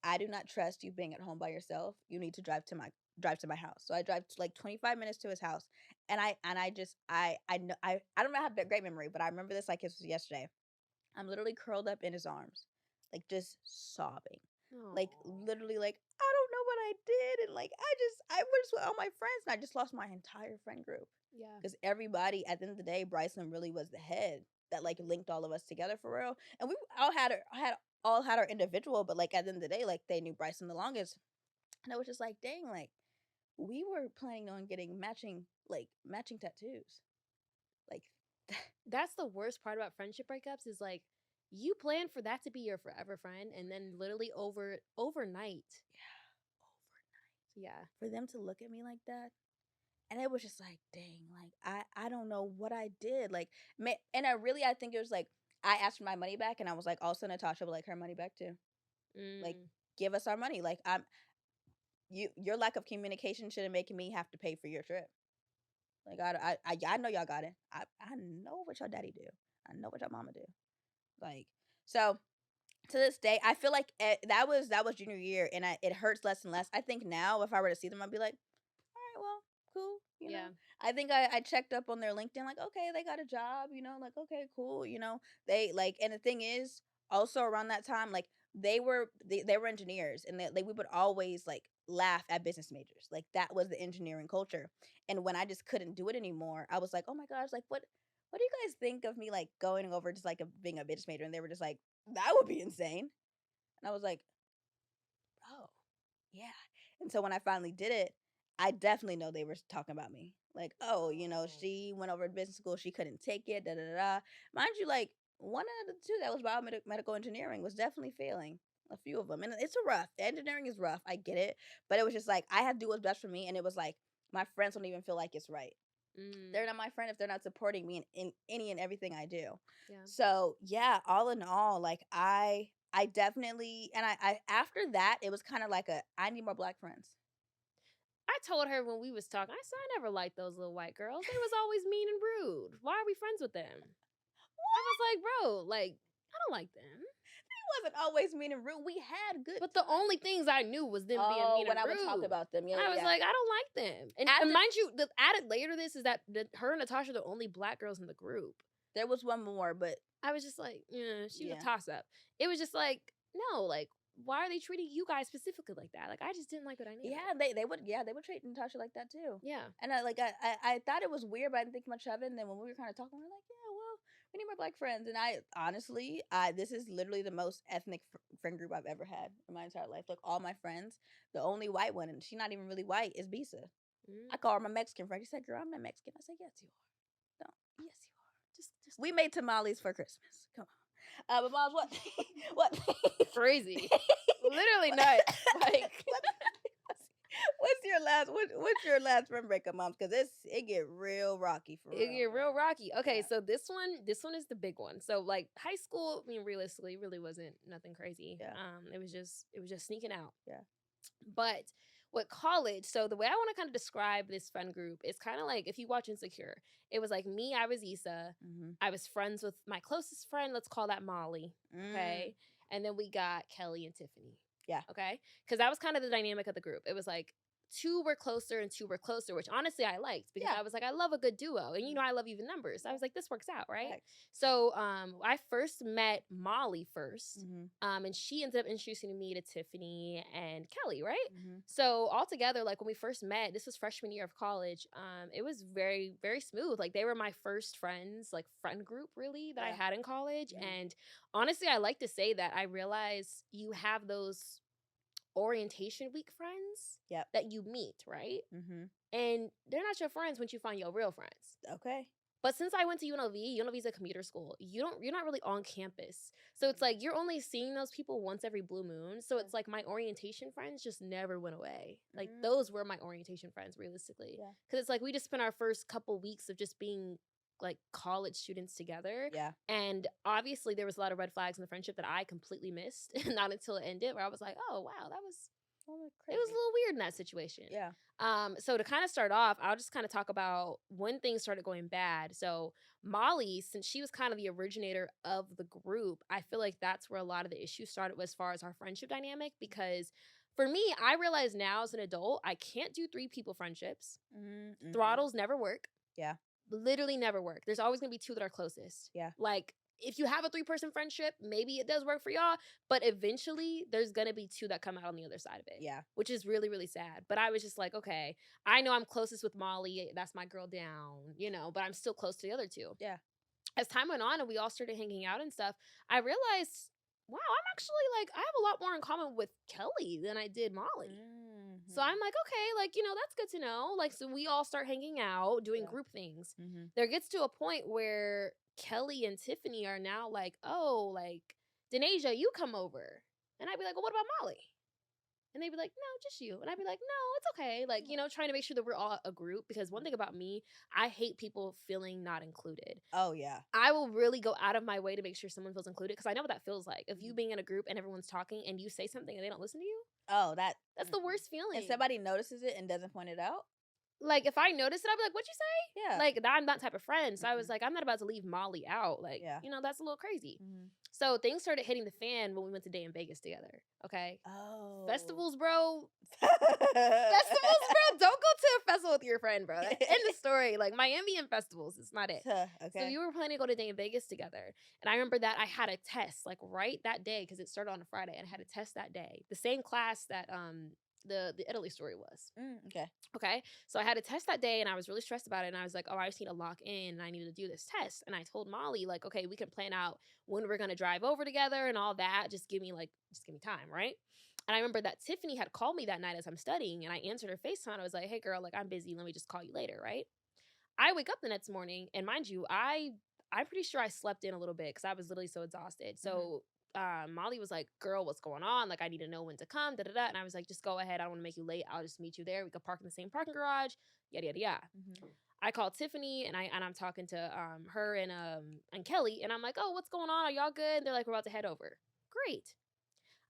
I do not trust you being at home by yourself. You need to drive to my house. So I drive like 25 minutes to his house. And I just I don't have that great memory, but I remember this like it was yesterday. I'm literally curled up in his arms, like just sobbing. Like Oh. literally like I don't know what I did and like I was with all my friends and I just lost my entire friend group. Yeah. Cuz everybody at the end of the day Bryson really was the head that like linked all of us together for real. And we all had our individual, but like at the end of the day like they knew Bryson the longest. And I was just like, "Dang, like we were planning on getting matching tattoos." Like That's the worst part about friendship breakups is like you plan for that to be your forever friend and then literally overnight. Yeah. for them to look at me like that. And it was just like, dang, like I don't know what I did. Like, and I think it was like I asked for my money back, and I was like, also Natasha would like her money back too. Like, Mm. give us our money. Like, your lack of communication shouldn't make me have to pay for your trip. Like, I know y'all got it. I know what your daddy do. I know what your mama do. Like, so to this day, I feel like that was junior year, and it hurts less and less. I think now if I were to see them, I'd be like, alright, well, cool, Yeah. I think I checked up on their LinkedIn, like, okay, they got a job, like, okay, cool, they like and the thing is, also around that time, like, they were engineers, and they we would always, like, laugh at business majors, like, that was the engineering culture, and when I just couldn't do it anymore, I was like, "Oh my gosh, like, what do you guys think of me, like, going over just, like, being a business major?" And they were just like, "That would be insane." And I was like, "Oh." Yeah. And so when I finally did it, I definitely know they were talking about me. Like, oh, Oh. she went over to business school, she couldn't take it, da da da. Da." Mind you, like one of the two that was biomedical engineering was definitely failing. A few of them. And it's a rough. Engineering is rough. I get it. But it was just like I have to do what's best for me. And it was like my friends don't even feel like it's right. They're Mm. not my friend if they're not supporting me in any and everything I do. Yeah. So yeah, all in all, like I definitely and I after that, it was kind of like I need more black friends. I told her when we was talking, I said I never liked those little white girls. They was always mean and rude. Why are we friends with them? I was like, bro, like, I don't like them. It wasn't always mean and rude. We had good But the times. only things I knew was them being Oh, mean when and I would talk rude. about them, yeah, And yeah, I was yeah. like, I don't like them. And After mind you, the added layer to this is that her and Natasha are the only black girls in the group. there was one more, but I was just like, yeah, she was a yeah, toss up. It was just like, no, like, why are they treating you guys specifically like that? Like, I just didn't like what I knew. yeah, they would treat Natasha like that too. Yeah. And I thought it was weird, but I didn't think much of it. And then when we were kind of talking, we are like, yeah, well, we need more black friends. And I honestly, this is literally the most ethnic friend group I've ever had in my entire life. Like all my friends, the only white one, and she's not even really white, is Bisa. Mm. I call her my Mexican friend. She said, "Girl, I'm not Mexican." I said, "Yes, you are." No, yes, you are. Just We made tamales for Christmas. Come on. But Miles, what? what? crazy. Literally what, nuts. Like, what's your last? What's your last friend breakup, moms? Because it get real rocky for it real. get real rocky. Okay, Yeah. so this one is the big one. So like high school, I mean, realistically, really wasn't nothing crazy. Yeah. It was just sneaking out. Yeah. But with college, so the way I want to kind of describe this friend group is kind of like if you watch Insecure, it was like me, I was Issa. Mm-hmm. I was friends with my closest friend, let's call that Molly. Okay. And then we got Kelly and Tiffany. Yeah. Okay. Because that was kind of the dynamic of the group. It was like two were closer and two were closer, which honestly I liked because Yeah. I was like, I love a good duo. And you Mhm. know, I love even numbers. So I Yeah. was like, this works out, right? Facts. So I first met Molly first. Mhm. And she ended up introducing me to Tiffany and Kelly, right? Mhm. So all together, like when we first met, this was freshman year of college. It was very, very smooth. Like they were my first friends, like friend group really that I Yeah. had in college. Mhm. And honestly, I like to say that I realize you have those orientation week friends Yep. that you meet, right? Mhm. And they're not your friends once you find your real friends. Okay. But since I went to UNLV is a commuter school. You're not really on campus. So it's like you're only seeing those people once every blue moon. So Yeah. it's like my orientation friends just never went away. Like Mm. those were my orientation friends realistically. Yeah. Cuz it's like we just spent our first couple weeks of just being like college students together. Yeah. And obviously there was a lot of red flags in the friendship that I completely missed. Not until it ended where I was like, "Oh, wow, that was Oh, it was a crazy. little weird in that situation." Yeah. So to kind of start off, I'll just kind of talk about when things started going bad. So Molly, since she was kind of the originator of the group, I feel like that's where a lot of the issues started as far as our friendship dynamic. Because for me, I realize now as an adult, I can't do three people friendships. Mhm. Mhm. Throttles never work. Yeah. Literally never work. There's always gonna be two that are closest. Yeah. Like if you have a three-person friendship, maybe it does work for y'all, but eventually there's gonna be two that come out on the other side of it. Yeah. Which is really, really sad. But I was just like, okay, I know I'm closest with Molly. That's my girl down, but I'm still close to the other two. Yeah. As time went on and we all started hanging out and stuff, I realized, wow, I'm actually like, I have a lot more in common with Kelly than I did Molly. So Mhm. I'm like, okay, like, that's good to know. Like, so we all start hanging out, doing Yeah. group things. Mhm. There gets to a point where Kelly and Tiffany are now like, oh, like, Denasia, you come over. And I'd be like, well, what about Molly? And they'd be like, no, just you. And I'd be like, no, it's okay. Like, trying to make sure that we're all a group. Because one thing about me, I hate people feeling not included. Oh, yeah. I will really go out of my way to make sure someone feels included because I know what that feels like. If you Mhm. being in a group and everyone's talking and you say something and they don't listen to you, Oh, that's the worst and feeling. somebody notices it and doesn't point it out? Like, if I notice it, I'll be like, "What'd you say?" Yeah. Like, I'm that type of friend. So I was Mhm. like, I'm not about to leave Molly out. Like, Yeah. that's a little crazy. Mhm. So things started hitting the fan when we went to Day in Vegas together. Okay. Oh. Festivals, bro. Festivals, bro. Don't go to a festival with your friend, bro. End the story. Like, Miami and festivals, it's not it. So Okay. you were planning to go to Day in Vegas together. And I remember that I had a test, like, right that day, because it started on a Friday, and I had a test that day. The same class that the Italy story was. Okay. Okay. So I had a test that day and I was really stressed about it. And I was like, oh, I just need to lock in and I need to do this test. And I told Molly, like, okay, we can plan out when we're going to drive over together and all that. Just give me time. Right. And I remember that Tiffany had called me that night as I'm studying and I answered her FaceTime. I was like, hey, girl, like, I'm busy. Let me just call you later. Right. I wake up the next morning and mind you, I'm pretty sure I slept in a little bit because I was literally so exhausted. So Molly was like, girl, what's going on? Like, I need to know when to come, da da da. And I was like, just go ahead. I don't want to make you late. I'll just meet you there. We could park in the same parking garage, yada yada yada. Mhm. I called Tiffany and I'm talking to her and Kelly, and I'm like, oh, what's going on? Are y'all good? And they're like, we're about to head over. Great.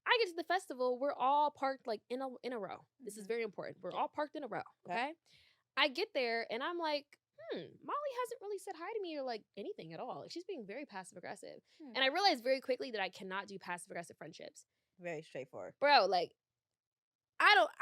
I get to the festival, we're all parked like in a row. This is Mhm. very important. We're Yeah. all parked in a row. Okay. Okay. I get there and I'm like, Molly hasn't really said hi to me or like anything at all. Like, she's being very passive aggressive. Hmm. And I realized very quickly that I cannot do passive aggressive friendships. Very straightforward. Bro, like,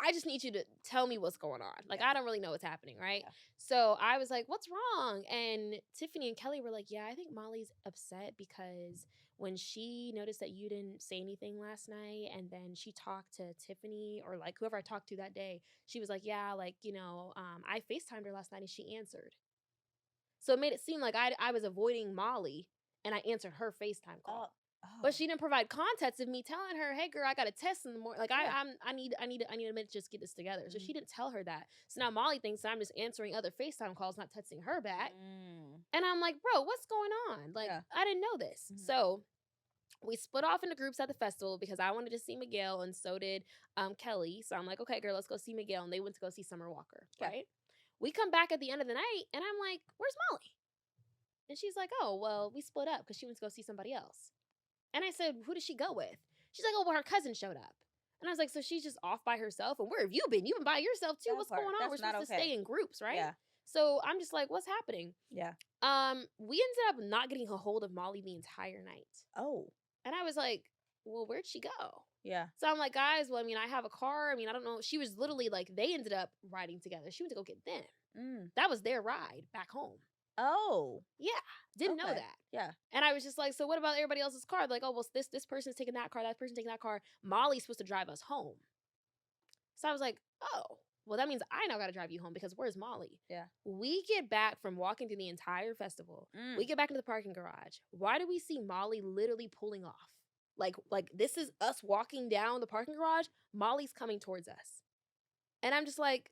I just need you to tell me what's going on. Like, Yeah. I don't really know what's happening, right? Yeah. So I was like, what's wrong? And Tiffany and Kelly were like, yeah, I think Molly's upset because when she noticed that you didn't say anything last night and then she talked to Tiffany or like whoever I talked to that day, she was like, yeah, like, I FaceTimed her last night and she answered. So it made it seem like I was avoiding Molly and I answered her FaceTime Oh. call. Oh. But she didn't provide context of me telling her, "Hey, girl, I got a test in the morning. Like, Yeah. I need a minute to just get this together." So Mhm. she didn't tell her that. So now Molly thinks that I'm just answering other FaceTime calls, not texting her back. Mm. And I'm like, "Bro, what's going on? Like, Yeah. I didn't know this." Mhm. So we split off into groups at the festival because I wanted to see Miguel and so did Kelly. So I'm like, "Okay, girl, let's go see Miguel." And they went to go see Summer Walker. Yeah. Right? We come back at the end of the night, and I'm like, "Where's Molly?" And she's like, "Oh, well, we split up because she went to go see somebody else." And I said, who did she go with? She's like, oh, well, her cousin showed up. And I was like, so she's just off by herself? And where have you been? You've been by yourself too. That What's part. going on? We're That's not supposed to okay. stay in groups, right? Yeah. So I'm just like, what's happening? Yeah. We ended up not getting a hold of Molly the entire night. Oh. And I was like, well, where'd she go? Yeah. So I'm like, guys, well, I mean, I have a car. I mean, I don't know. She was literally like, they ended up riding together. She went to go get them. Mm. That was their ride back home. Oh. Yeah. Didn't know Okay. that. Yeah. And I was just like, so what about everybody else's car? Like, oh, well, this person's taking that car, that person's taking that car. Molly's supposed to drive us home. So I was like, oh, well, that means I now got to drive you home because where's Molly? Yeah. We get back from walking through the entire festival. We get back into the parking garage. Why do we see Molly literally pulling off? Like this is us walking down the parking garage. Molly's coming towards us. And I'm just like,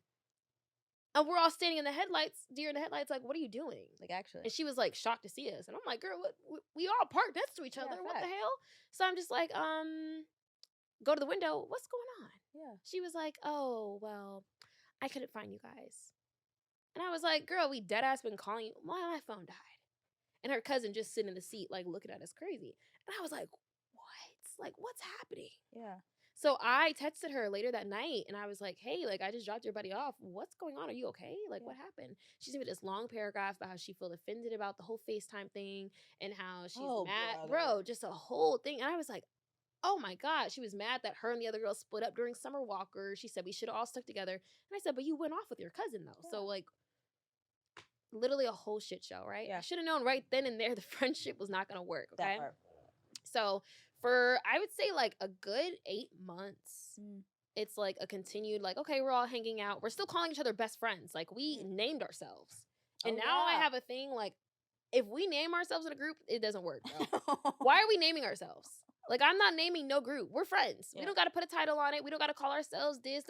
and we're all standing in the headlights, deer in the headlights, like, what are you doing? Like, actually. And she was like shocked to see us. And I'm like, girl, what? We all parked next to each other. Yeah, What the facts. hell? So I'm just like, go to the window. What's going on? Yeah. She was like, oh, well, I couldn't find you guys. And I was like, girl, we dead ass been calling you. My phone died. And her cousin just sitting in the seat, like looking at us crazy. And I was like, what? Like, what's happening? Yeah. So I texted her later that night and I was like, hey, like, I just dropped your buddy off. What's going on? Are you okay? Like, what happened? She sent me this long paragraph about how she felt offended about the whole FaceTime thing and how she's mad. Bro, just a whole thing. And I was like, oh my God. She was mad that her and the other girl split up during Summer Walker. She said we should have all stuck together. And I said, but you went off with your cousin though. Yeah. So like, literally a whole shit show, right? Yeah. I should have known right then and there the friendship was not going to work, okay? So for, I would say like a good 8 months, it's like a continued like, okay, we're all hanging out. We're still calling each other best friends. Like we named ourselves. And now I have a thing like, if we name ourselves in a group, it doesn't work, bro. Why are we naming ourselves? Like, I'm not naming no group. We're friends. Yeah. We don't got to put a title on it. We don't got to call ourselves this,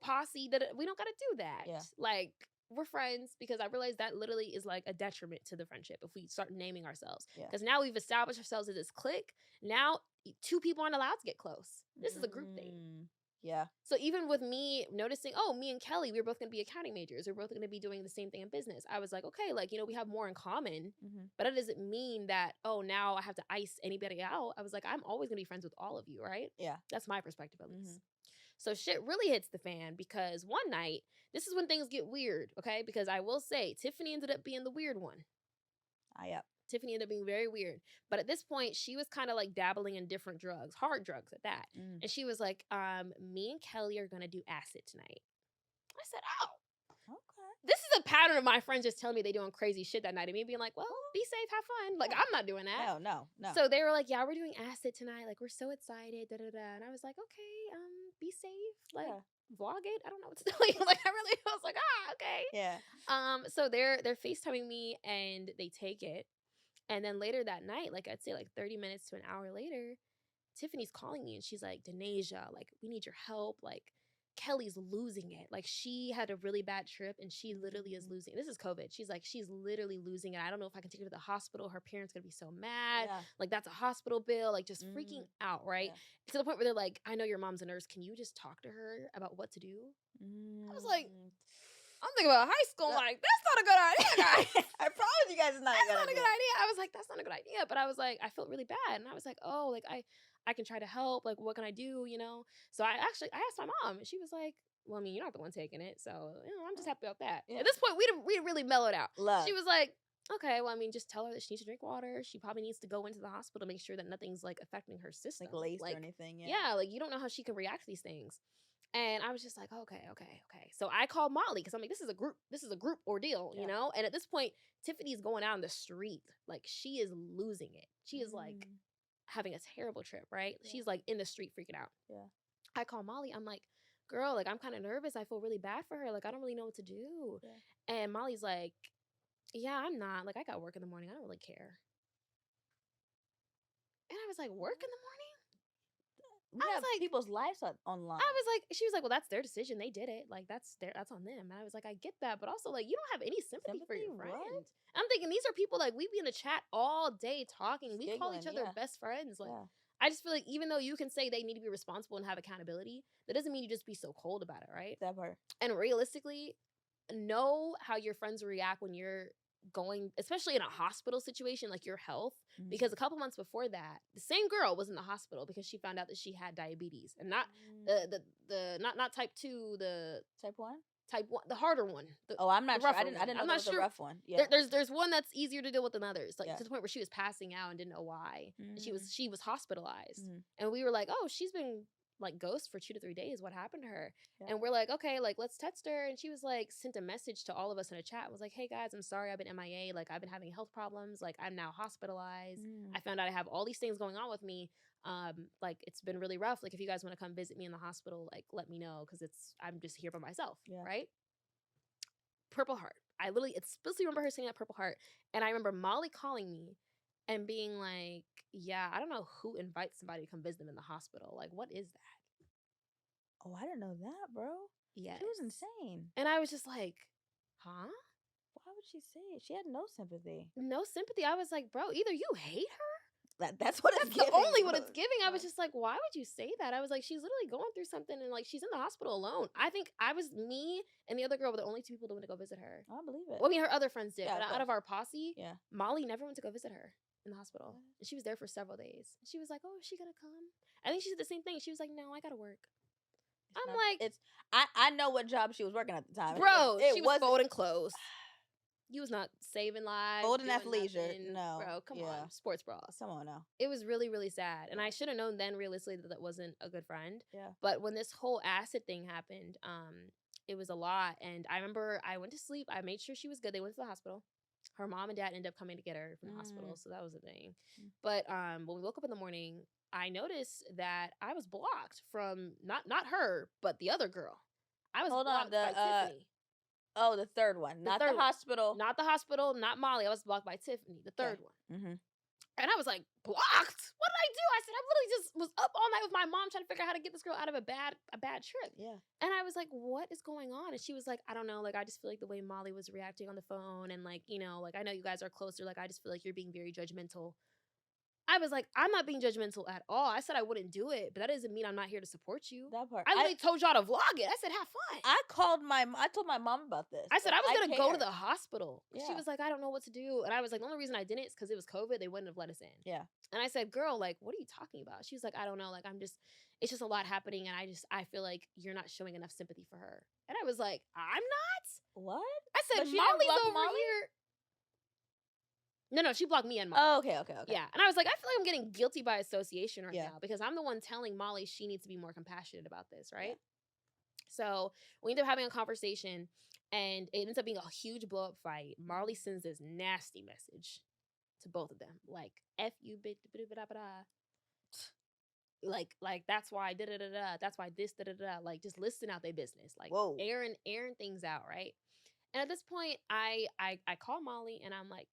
posse. We don't got to do that. Yeah. Like, we're friends because I realize that literally is like a detriment to the friendship if we start naming ourselves. Because now we've established ourselves as this clique. Now, 2 people aren't allowed to get close. This is a group thing. Yeah. So even with me noticing, oh, me and Kelly, we're both going to be accounting majors. We're both going to be doing the same thing in business. I was like, okay, like, we have more in common, but that doesn't mean that, oh, now I have to ice anybody out. I was like, I'm always going to be friends with all of you, right? Yeah. That's my perspective at least. So shit really hits the fan because one night, this is when things get weird, okay? Because I will say, Tiffany ended up being the weird one. Yep. Tiffany ended up being very weird. But at this point, she was kind of like dabbling in different drugs, hard drugs at that. And she was like, me and Kelly are going to do acid tonight. I said, oh. Okay. This is a pattern of my friends just telling me they doing crazy shit that night. And me being like, well, be safe, have fun. Like, I'm not doing that. No. So they were like, yeah, we're doing acid tonight. Like, we're so excited. And I was like, okay, be safe. Like, vlog it. I don't know what to tell you. Like, I was like, okay. Yeah. So they're FaceTiming me and they take it. And then later that night, like I'd say like 30 minutes to an hour later, Tiffany's calling me and she's like, Denasia, like, we need your help. Like, Kelly's losing it. Like, she had a really bad trip and she literally is losing. This is COVID. She's like, she's literally losing it. I don't know if I can take her to the hospital. Her parents going to be so mad. Yeah. Like, that's a hospital bill. Like, just freaking out, right? Yeah. To the point where they're like, I know your mom's a nurse. Can you just talk to her about what to do? I was like, I'm thinking about high school. Like, that's not a good idea, guys. I promise you guys it's not a good idea. I was like, that's not a good idea. But I was like, I felt really bad. And I was like, oh, like, I can try to help. Like, what can I do, So I asked my mom. And she was like, well, I mean, you're not the one taking it. So, I'm just happy about that. Yeah. At this point, we really mellowed out. Love. She was like, okay, well, I mean, just tell her that she needs to drink water. She probably needs to go into the hospital to make sure that nothing's, like, affecting her system. Like laced or anything, yeah. Yeah, like, you don't know how she can react to these things. And I was just like, okay. So I called Molly because I'm like, this is a group ordeal, And at this point, Tiffany's going out in the street. Like, she is losing it. She is like having a terrible trip, right? Yeah. She's like in the street freaking out. Yeah. I call Molly. I'm like, girl, like, I'm kind of nervous. I feel really bad for her. Like, I don't really know what to do. Yeah. And Molly's like, yeah, I'm not. Like, I got work in the morning. I don't really care. And I was like, work in the morning? We have like, people's lives online. I was like, she was like, well, that's their decision. They did it. Like, that's on them. And I was like, I get that. But also, like, you don't have any sympathy for your friend. What? I'm thinking these are people, like, we be in a chat all day talking. We call each other best friends. Like, I just feel like even though you can say they need to be responsible and have accountability, that doesn't mean you just be so cold about it, right? That part. And realistically, know how your friends react when you're going, especially in a hospital situation, like your health, because a couple months before that, the same girl was in the hospital because she found out that she had diabetes and not not type 2, the type 1. type 1, the harder one, Oh, I'm the not sure. rougher I one. didn't know I'm there not was a sure. rough one. Yeah. There's one that's easier to deal with than others, like Yeah. to the point where she was passing out and didn't know why, and she was hospitalized, Mhm. and we were like, oh, she's been like ghost for 2 to 3 days. What happened to her? Yeah. And we're like, okay, like let's text her. And she was like, sent a message to all of us in a chat. Was like, hey guys, I'm sorry, I've been MIA. Like I've been having health problems. Like I'm now hospitalized. I found out I have all these things going on with me. Like it's been really rough. Like if you guys want to come visit me in the hospital, like let me know because I'm just here by myself. Yeah. Right. Purple Heart. I literally explicitly remember her saying that Purple Heart. And I remember Molly calling me and being like, yeah, I don't know who invites somebody to come visit them in the hospital. Like, what is that? Oh, I didn't know that, bro. Yes. She was insane. And I was just like, huh? Why would she say it? She had no sympathy. No sympathy. I was like, bro, either you hate her. That's what it's giving. Only what it's giving. I was just like, why would you say that? I was like, she's literally going through something and like she's in the hospital alone. I think me and the other girl were the only two people that went to go visit her. I believe it. Well, I mean, her other friends did, Yeah, but out of our posse, yeah, Molly never went to go visit her in the hospital. And she was there for several days. She was like, oh, is she gonna come? I think she said the same thing. She was like, no, I gotta work. I know what job she was working at the time. Bro, she was folding clothes. You was not saving lives. Folding athleisure. No. Bro, come on. Sports bras. Come on now. It was really, really sad. And I should have known then realistically that wasn't a good friend. Yeah. But when this whole acid thing happened, it was a lot. And I remember I went to sleep. I made sure she was good. They went to the hospital. Her mom and dad ended up coming to get her from the hospital. So that was a thing. But when we woke up in the morning, I noticed that I was blocked from not her, but the other girl. I was blocked by Tiffany. Oh, the third one. Not the hospital. Not the hospital, not Molly. I was blocked by Tiffany, the third one. Mm-hmm. And I was like, blocked? What did I do? I said, I literally just was up all night with my mom trying to figure out how to get this girl out of a bad trip. Yeah. And I was like, what is going on? And she was like, I don't know. Like, I just feel like the way Molly was reacting on the phone and like, you know, like I know you guys are closer. Like, I just feel like you're being very judgmental. I was like, I'm not being judgmental at all. I said I wouldn't do it, but that doesn't mean I'm not here to support you. That part. I literally told y'all to vlog it. I said, have fun. I told my mom about this. I said I was going to go to the hospital. Yeah. She was like, I don't know what to do. And I was like, the only reason I didn't is because it was COVID. They wouldn't have let us in. Yeah. And I said, girl, like, what are you talking about? She was like, I don't know. Like, it's just a lot happening. And I feel like you're not showing enough sympathy for her. And I was like, I'm not? What? I said, Molly's over here. No, she blocked me and Molly. Oh, okay. Yeah. And I was like, I feel like I'm getting guilty by association right now because I'm the one telling Molly she needs to be more compassionate about this, right? Yeah. So we end up having a conversation and it ends up being a huge blow up fight. Marley sends this nasty message to both of them. Like, F you, bitch, like that's why da-da-da-da, that's why this, da-da-da-da. Like, just listing out their business. Like, airing things out, right? And at this point, I call Molly and I'm like,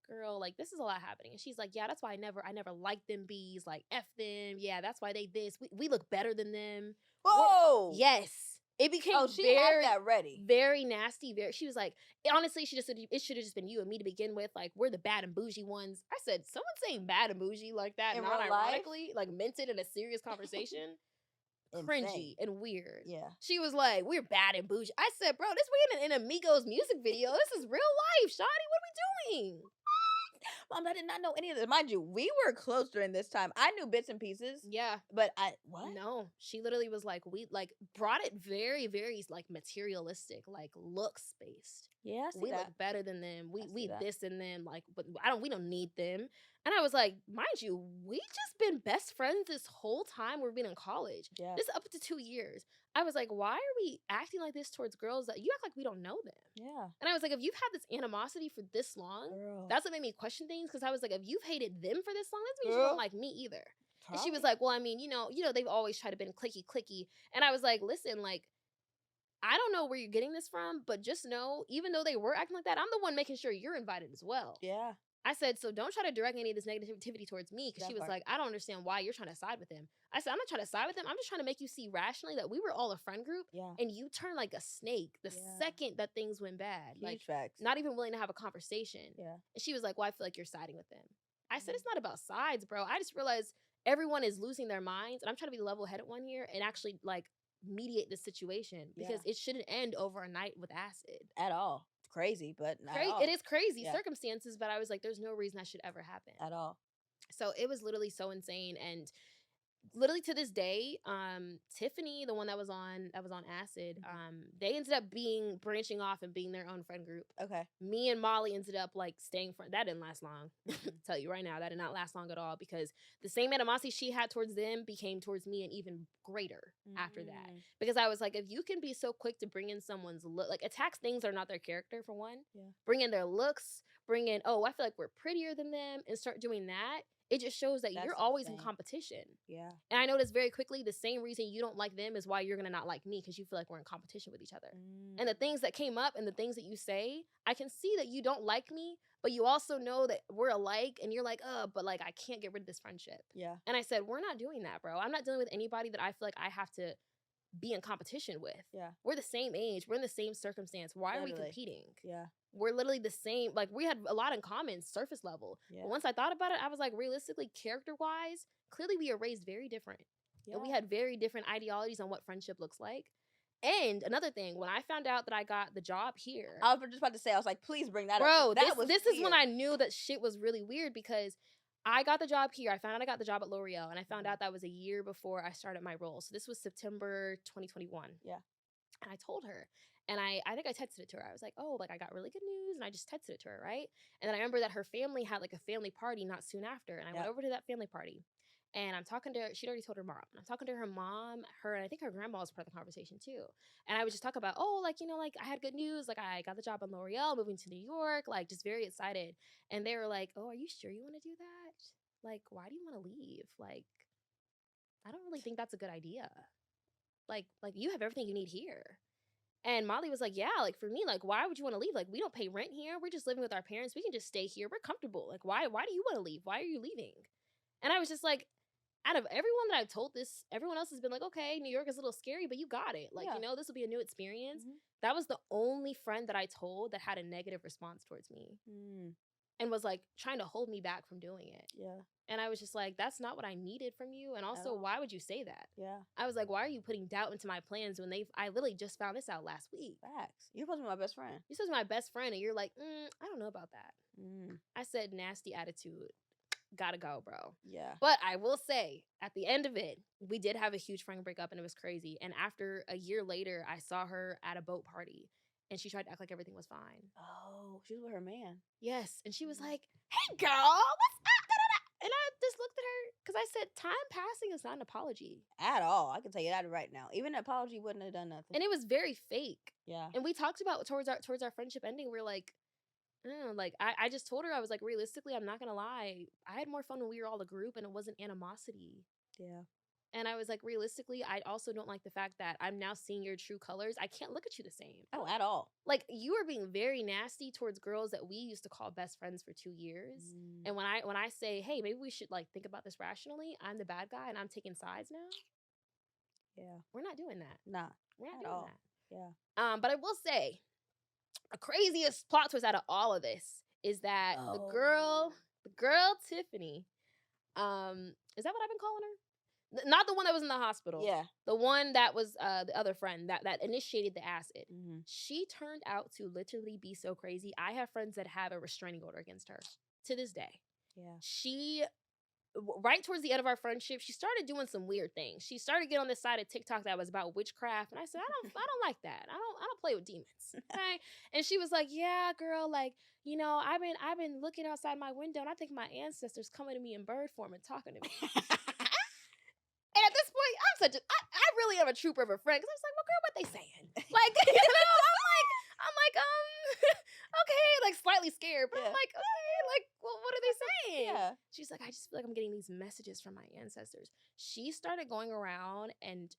girl, like this is a lot happening. And she's like, yeah, that's why I never liked them bees. Like, F them. Yeah, that's why they this. We look better than them. Whoa. Yes. It became she had that ready. Very nasty. She was like, honestly, it should have just been you and me to begin with. Like, we're the bad and bougie ones. I said, someone saying bad and bougie like that, in not ironically, like meant it in a serious conversation. Cringy and weird. Yeah. She was like, we're bad and bougie. I said, bro, we in an Amigos music video. This is real life, shawty. What are we doing? Mom, I did not know any of this. Mind you, we were close during this time. I knew bits and pieces. Yeah. But what? No. She literally was like, we like brought it very, very like materialistic, like looks based. Yeah, I see we that. look better than them. We this and them, like, but we don't need them. And I was like, mind you, we just been best friends this whole time we've been in college. Yeah. This up to 2 years. I was like, why are we acting like this towards girls that you act like we don't know them? Yeah. And I was like, if you've had this animosity for this long, that's what made me question things. Because I was like, if you've hated them for this long, that means you don't like me either. Probably. And she was like, well, I mean, you know, they've always tried to been clicky. And I was like, listen, like, I don't know where you're getting this from, but just know, even though they were acting like that, I'm the one making sure you're invited as well. Yeah. I said, so don't try to direct any of this negativity towards me. Because she was like, I don't understand why you're trying to side with them. I said, I'm not trying to side with them. I'm just trying to make you see rationally that we were all a friend group. Yeah. And you turned like a snake the second that things went bad. Huge like, facts. not even willing to have a conversation. Yeah. And she was like, well, I feel like you're siding with them. I said, it's not about sides, bro. I just realized everyone is losing their minds. And I'm trying to be level-headed one here and actually like mediate this situation. Because it shouldn't end over a night with acid. At all. Crazy, but not at all. It is crazy circumstances, but I was like, there's no reason that should ever happen at all. So it was literally so insane. And literally to this day, Tiffany, the one that was on acid, they ended up branching off and being their own friend group. Okay. Me and Molly ended up like staying friends. That didn't last long. Tell you right now, that did not last long at all, because the same animosity she had towards them became towards me, and even greater after that. Because I was like, if you can be so quick to bring in someone's look, like attacks things that are not their character for one, bring in their looks, bring in, oh, I feel like we're prettier than them, and start doing that, it just shows that you're always in competition. Yeah. And I noticed very quickly the same reason you don't like them is why you're going to not like me, because you feel like we're in competition with each other. And the things that came up and the things that you say, I can see that you don't like me, but you also know that we're alike, and you're like, but like, I can't get rid of this friendship. Yeah. And I said, we're not doing that, bro. I'm not dealing with anybody that I feel like I have to be in competition with. Yeah. We're the same age. We're in the same circumstance. Why are we competing? Yeah. We're literally the same. Like, we had a lot in common, surface level. Yeah. But once I thought about it, I was like, realistically, character-wise, clearly we are raised very different. Yeah. And we had very different ideologies on what friendship looks like. And another thing, when I found out that I got the job here, I was just about to say, I was like, please bring that up. Bro, this is when I knew that shit was really weird, because I got the job here. I found out I got the job at L'Oreal, and I found out that was a year before I started my role. So this was September 2021. Yeah. And I told her, and I think I texted it to her. I was like, oh, like, I got really good news, and I just texted it to her, right? And then I remember that her family had like a family party not soon after, and I went over to that family party. And I'm talking to her. She'd already told her mom. I'm talking to her mom, and I think her grandma was part of the conversation too. And I would just talk about, oh, like, you know, like, I had good news. Like, I got the job on L'Oreal, moving to New York, like, just very excited. And they were like, oh, are you sure you want to do that? Like, why do you want to leave? Like, I don't really think that's a good idea. Like you have everything you need here. And Molly was like, yeah, like, for me, like, why would you want to leave? Like, we don't pay rent here. We're just living with our parents. We can just stay here. We're comfortable. Like, why do you want to leave? Why are you leaving? And I was just like, out of everyone that I've told this, everyone else has been like, okay, New York is a little scary, but you got it. Like, you know, this will be a new experience. That was the only friend that I told that had a negative response towards me. And was like trying to hold me back from doing it. Yeah. And I was just like, that's not what I needed from you. And also, why would you say that? Yeah. I was like, why are you putting doubt into my plans when I literally just found this out last week? Facts. You're supposed to be my best friend. You're supposed to be my best friend, and you're like, I don't know about that. I said, nasty attitude. Gotta go, bro. Yeah. But I will say, at the end of it, we did have a huge friend breakup, and it was crazy. And after a year later, I saw her at a boat party, and she tried to act like everything was fine. Oh, she was with her man. Yes. And she was like, hey, girl, what's up? Da-da-da. And I just looked at her, because I said, time passing is not an apology. At all. I can tell you that right now. Even an apology wouldn't have done nothing. And it was very fake. Yeah. And we talked about, towards our friendship ending, we're like, like, I just told her, I was like, realistically, I'm not gonna lie, I had more fun when we were all a group, and it wasn't animosity. Yeah. And I was like, realistically, I also don't like the fact that I'm now seeing your true colors. I can't look at you the same. Oh, at all. Like, you are being very nasty towards girls that we used to call best friends for 2 years. And when I say, hey, maybe we should like think about this rationally, I'm the bad guy and I'm taking sides now. Yeah. We're not doing that. Nah. We're not doing that. Yeah. But I will say, the craziest plot twist out of all of this is that the girl Tiffany, is that what I've been calling her? Not the one that was in the hospital. Yeah. The one that was the other friend that initiated the acid. She turned out to literally be so crazy. I have friends that have a restraining order against her to this day. Yeah. She, right towards the end of our friendship, she started doing some weird things. She started getting on this side of TikTok that was about witchcraft, and I said, I don't like that. I don't play with demons. Okay. And she was like, yeah, girl, like, you know, I've been looking outside my window, and I think my ancestors coming to me in bird form and talking to me. And at this point, I really am a trooper of a friend, because I was like, well, girl, what they saying? Like, you know, I'm like, okay, like, slightly scared, but I'm like, okay, like, well, what are they saying? Yeah. She's like, I just feel like I'm getting these messages from my ancestors. She started going around and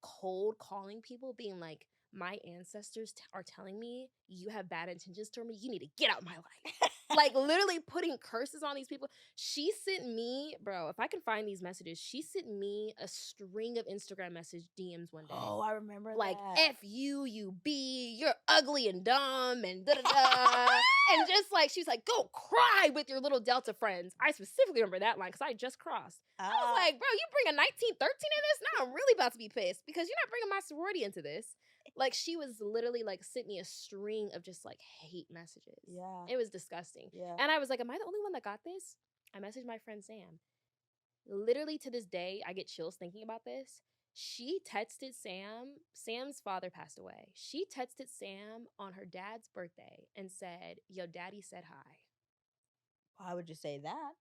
cold calling people, being like, my ancestors are telling me you have bad intentions toward me. You need to get out of my life. Like, literally putting curses on these people. She sent me, bro, if I can find these messages, she sent me a string of Instagram message DMs one day. Oh, I remember like, that. F you, you B, you're ugly and dumb, and da-da-da. And just like, she was like, go cry with your little Delta friends. I specifically remember that line, because I just crossed. I was like, bro, you bring a 1913 in this? Now I'm really about to be pissed, because you're not bringing my sorority into this. Like, she was literally like, sent me a string of just like hate messages. Yeah. It was disgusting. Yeah. And I was like, am I the only one that got this? I messaged my friend Sam. literally to this day, I get chills thinking about this. She texted Sam. Sam's father passed away. She texted Sam on her dad's birthday and said, "Yo, daddy said hi." Why would you say that?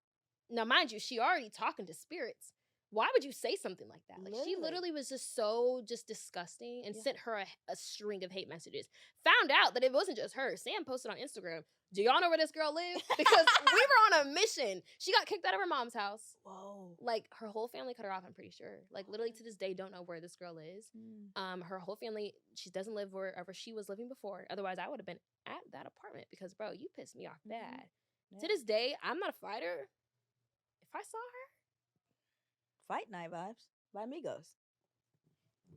Now, mind you, she already talking to spirits. Why would you say something like that? Like, she literally was just so disgusting and sent her a string of hate messages. Found out that it wasn't just her. Sam posted on Instagram, "Do y'all know where this girl lives?" Because we were on a mission. She got kicked out of her mom's house. Whoa. Like, her whole family cut her off, I'm pretty sure. Like, literally to this day, don't know where this girl is. Her whole family, she doesn't live wherever she was living before. Otherwise, I would have been at that apartment because, bro, you pissed me off bad. To this day, I'm not a fighter. If I saw her, Fight Night vibes by Migos.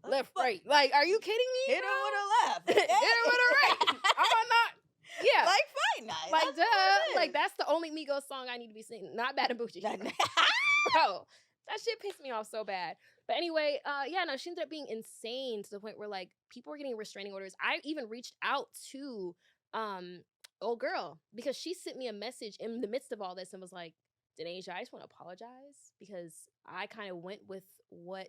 Left, right. Like, are you kidding me? Hit her with a left. Hit her with a right. I'm not. Yeah. Like Fight Night. Like, duh. Like, that's the only Migos song I need to be singing. Not Bad and Bougie. Bro, that shit pissed me off so bad. But anyway, yeah, no, she ended up being insane to the point where, like, people were getting restraining orders. I even reached out to old girl because she sent me a message in the midst of all this and was like, "Denasia, I just want to apologize because I kind of went with what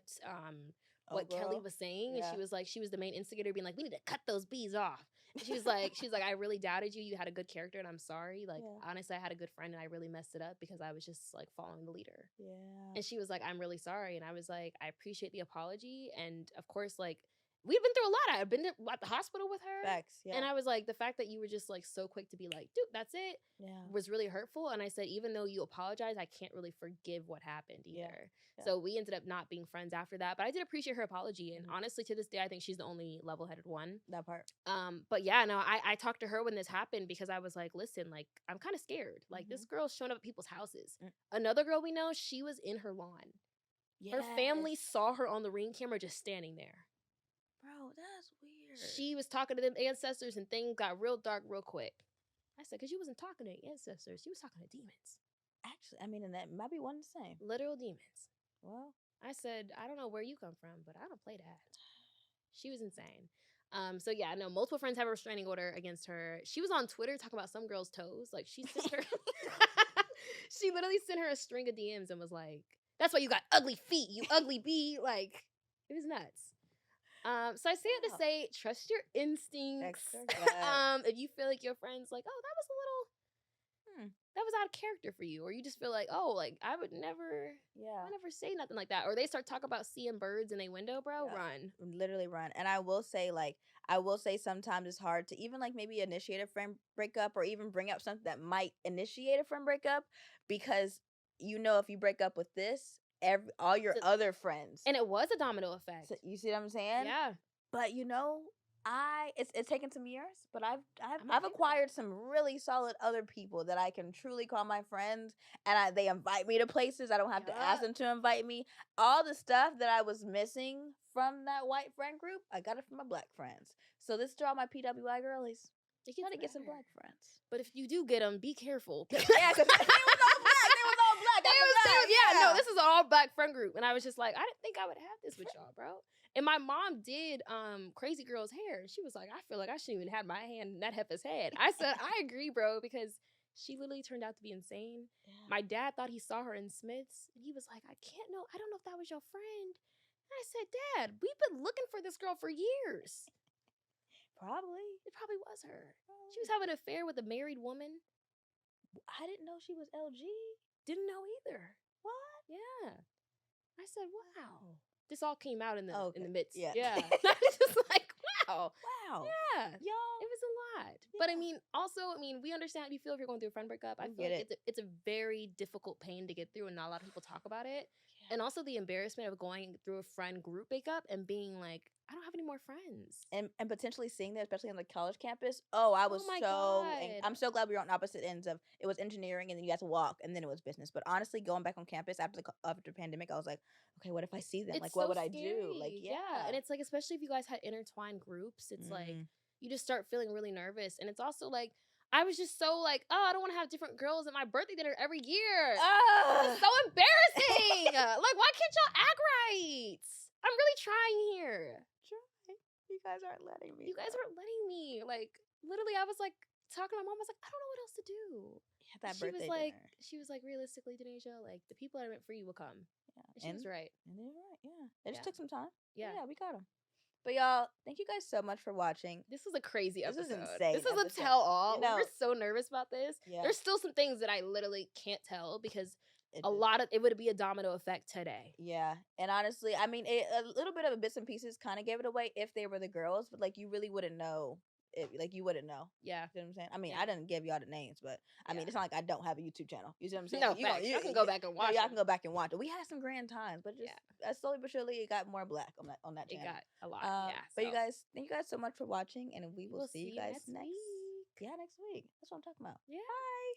Kelly was saying." And she was like, she was the main instigator, being like, "We need to cut those bees off." And she was like, "I really doubted you. You had a good character, and I'm sorry. Like, honestly, I had a good friend, and I really messed it up because I was just like following the leader." Yeah. And she was like, "I'm really sorry." And I was like, "I appreciate the apology." And of course, like, we've been through a lot. I've been at the hospital with her. Facts, yeah. And I was like, the fact that you were just like so quick to be like, "Dude, that's it," was really hurtful. And I said, even though you apologize, I can't really forgive what happened either. Yeah. So we ended up not being friends after that. But I did appreciate her apology. And honestly, to this day, I think she's the only level-headed one. That part. But yeah, no, I talked to her when this happened because I was like, listen, like, I'm kind of scared. Like, this girl's showing up at people's houses. Another girl we know, she was in her lawn. Her family saw her on the Ring camera just standing there. Bro, that's weird. She was talking to them ancestors and things got real dark real quick. I said, because you wasn't talking to ancestors. You was talking to demons. Actually, I mean, and that might be one and the same. Literal demons. Well, I said, I don't know where you come from, but I don't play that. She was insane. So yeah, no, multiple friends have a restraining order against her. She was on Twitter talking about some girl's toes. Like, she sent her, she literally sent her a string of DMs and was like, "That's why you got ugly feet, you ugly bee." Like, it was nuts. So I say it to say, trust your instincts. If you feel like your friend's like, "Oh, that was a little, that was out of character for you," or you just feel like, "Oh, like, I would never, I never say nothing like that," or they start talking about seeing birds in a window, bro, run. Literally run. And I will say sometimes it's hard to even like maybe initiate a friend breakup or even bring up something that might initiate a friend breakup because if you break up with this, all your other friends, and it was a domino effect. So, you see what I'm saying? Yeah. But it's taken some years, but I've acquired some really solid other people that I can truly call my friends, and they invite me to places. I don't have to ask them to invite me. All the stuff that I was missing from that white friend group, I got it from my black friends. So this to all my PWI girlies. Try to get some black friends. But if you do get them, be careful. Yeah, because they was all black. No, this is an all black friend group. And I was just like, I didn't think I would have this with y'all, bro. And my mom did Crazy Girl's hair. She was like, I feel like I shouldn't even have my hand in that heifer's head. I said, I agree, bro, because she literally turned out to be insane. Yeah. My dad thought he saw her in Smith's. And he was like, I don't know if that was your friend. And I said, Dad, we've been looking for this girl for years. Probably. It probably was her. Probably. She was having an affair with a married woman. I didn't know she was LG. Didn't know either. What? Yeah. I said, wow. This all came out in the midst. Yeah. I was just like, wow. Wow. Yeah. Y'all. It was a lot. Yeah. But we understand how you feel if you're going through a friend breakup. I feel like it's a very difficult pain to get through and not a lot of people talk about it. Yeah. And also the embarrassment of going through a friend group breakup and being like, I don't have any more friends. And potentially seeing that, especially on the college campus. Oh, I'm so glad we were on opposite ends of, it was engineering and then you had to walk and then it was business. But honestly, going back on campus after the pandemic, I was like, okay, what if I see them? It's like, what so would I scary. do? Like, yeah. And it's like, especially if you guys had intertwined groups, it's like, you just start feeling really nervous. And it's also like, I was just so like, oh, I don't want to have different girls at my birthday dinner every year. It's so embarrassing. Like, why can't y'all act right? I'm really trying here. You guys aren't letting me. You guys aren't letting me. Like, literally, I was like talking to my mom. I was like, I don't know what else to do. Yeah, that birthday dinner. She was like, realistically, Denasia, like the people that are meant for you will come. Yeah, And she was right. And they're right. Yeah, it just Yeah. took some time. Yeah. Yeah, we got them. But y'all, thank you guys so much for watching. This was a crazy This episode. is insane. This is a episode. tell all. You know, we were so nervous about this. Yeah. There's still some things that I literally can't tell because It would be a domino effect today. Yeah, and honestly, I mean, a little bit of bits and pieces kind of gave it away if they were the girls, but like you really wouldn't know. Like you wouldn't know. Yeah. You know what I'm saying? I mean, Yeah. I didn't give y'all the names, but I mean, it's not like I don't have a YouTube channel. You see what I'm saying? No, you can go back and watch. Y'all can go back and watch it. We had some grand times, but just slowly but surely, it got more black on that channel. It got a lot. But you guys, thank you guys so much for watching, and we will see you guys next week. Yeah, next week. That's what I'm talking about. Yeah.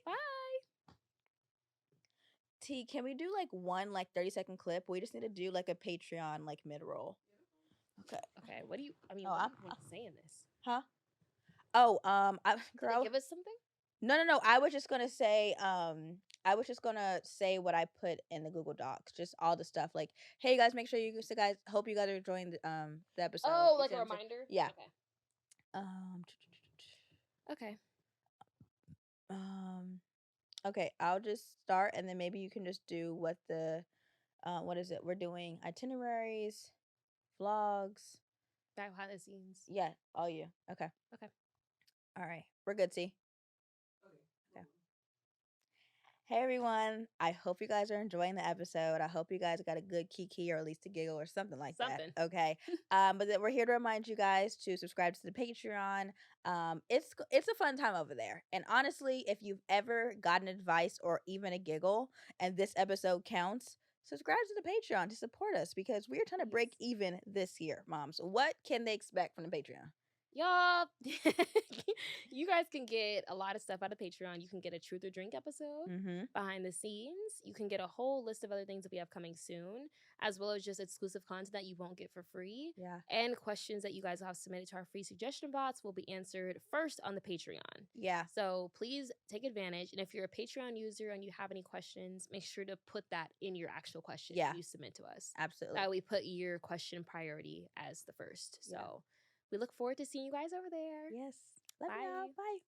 Bye. Bye. T, can we do like one 30-second clip? We just need to do like a Patreon like mid roll. Okay. What do you? I mean, I'm saying this. Huh? Oh, girl, give us something. No. I was just gonna say, what I put in the Google Docs, just all the stuff. Like, hey guys, make sure guys. Hope you guys are enjoying the episode. Oh, like a reminder. Yeah. Okay. Okay, I'll just start, and then maybe you can just do what what is it? We're doing itineraries, vlogs, behind the scenes. Yeah, all you. Okay. All right, we're good. T. Okay. Hey everyone, I hope you guys are enjoying the episode. I hope you guys got a good kiki or at least a giggle or something like that. Okay. But then we're here to remind you guys to subscribe to the Patreon. It's a fun time over there. And honestly, if you've ever gotten advice or even a giggle and this episode counts, subscribe to the Patreon to support us because we're trying to break even this year, moms. What can they expect from the Patreon? Y'all, you guys can get a lot of stuff out of Patreon. You can get a Truth or Drink episode, behind the scenes. You can get a whole list of other things that we have coming soon, as well as just exclusive content that you won't get for free. Yeah. And questions that you guys have submitted to our free suggestion bots will be answered first on the Patreon. Yeah. So please take advantage. And if you're a Patreon user and you have any questions, make sure to put that in your actual question you submit to us. Absolutely. That we put your question priority as the first. So we look forward to seeing you guys over there. Yes. Love y'all. Bye.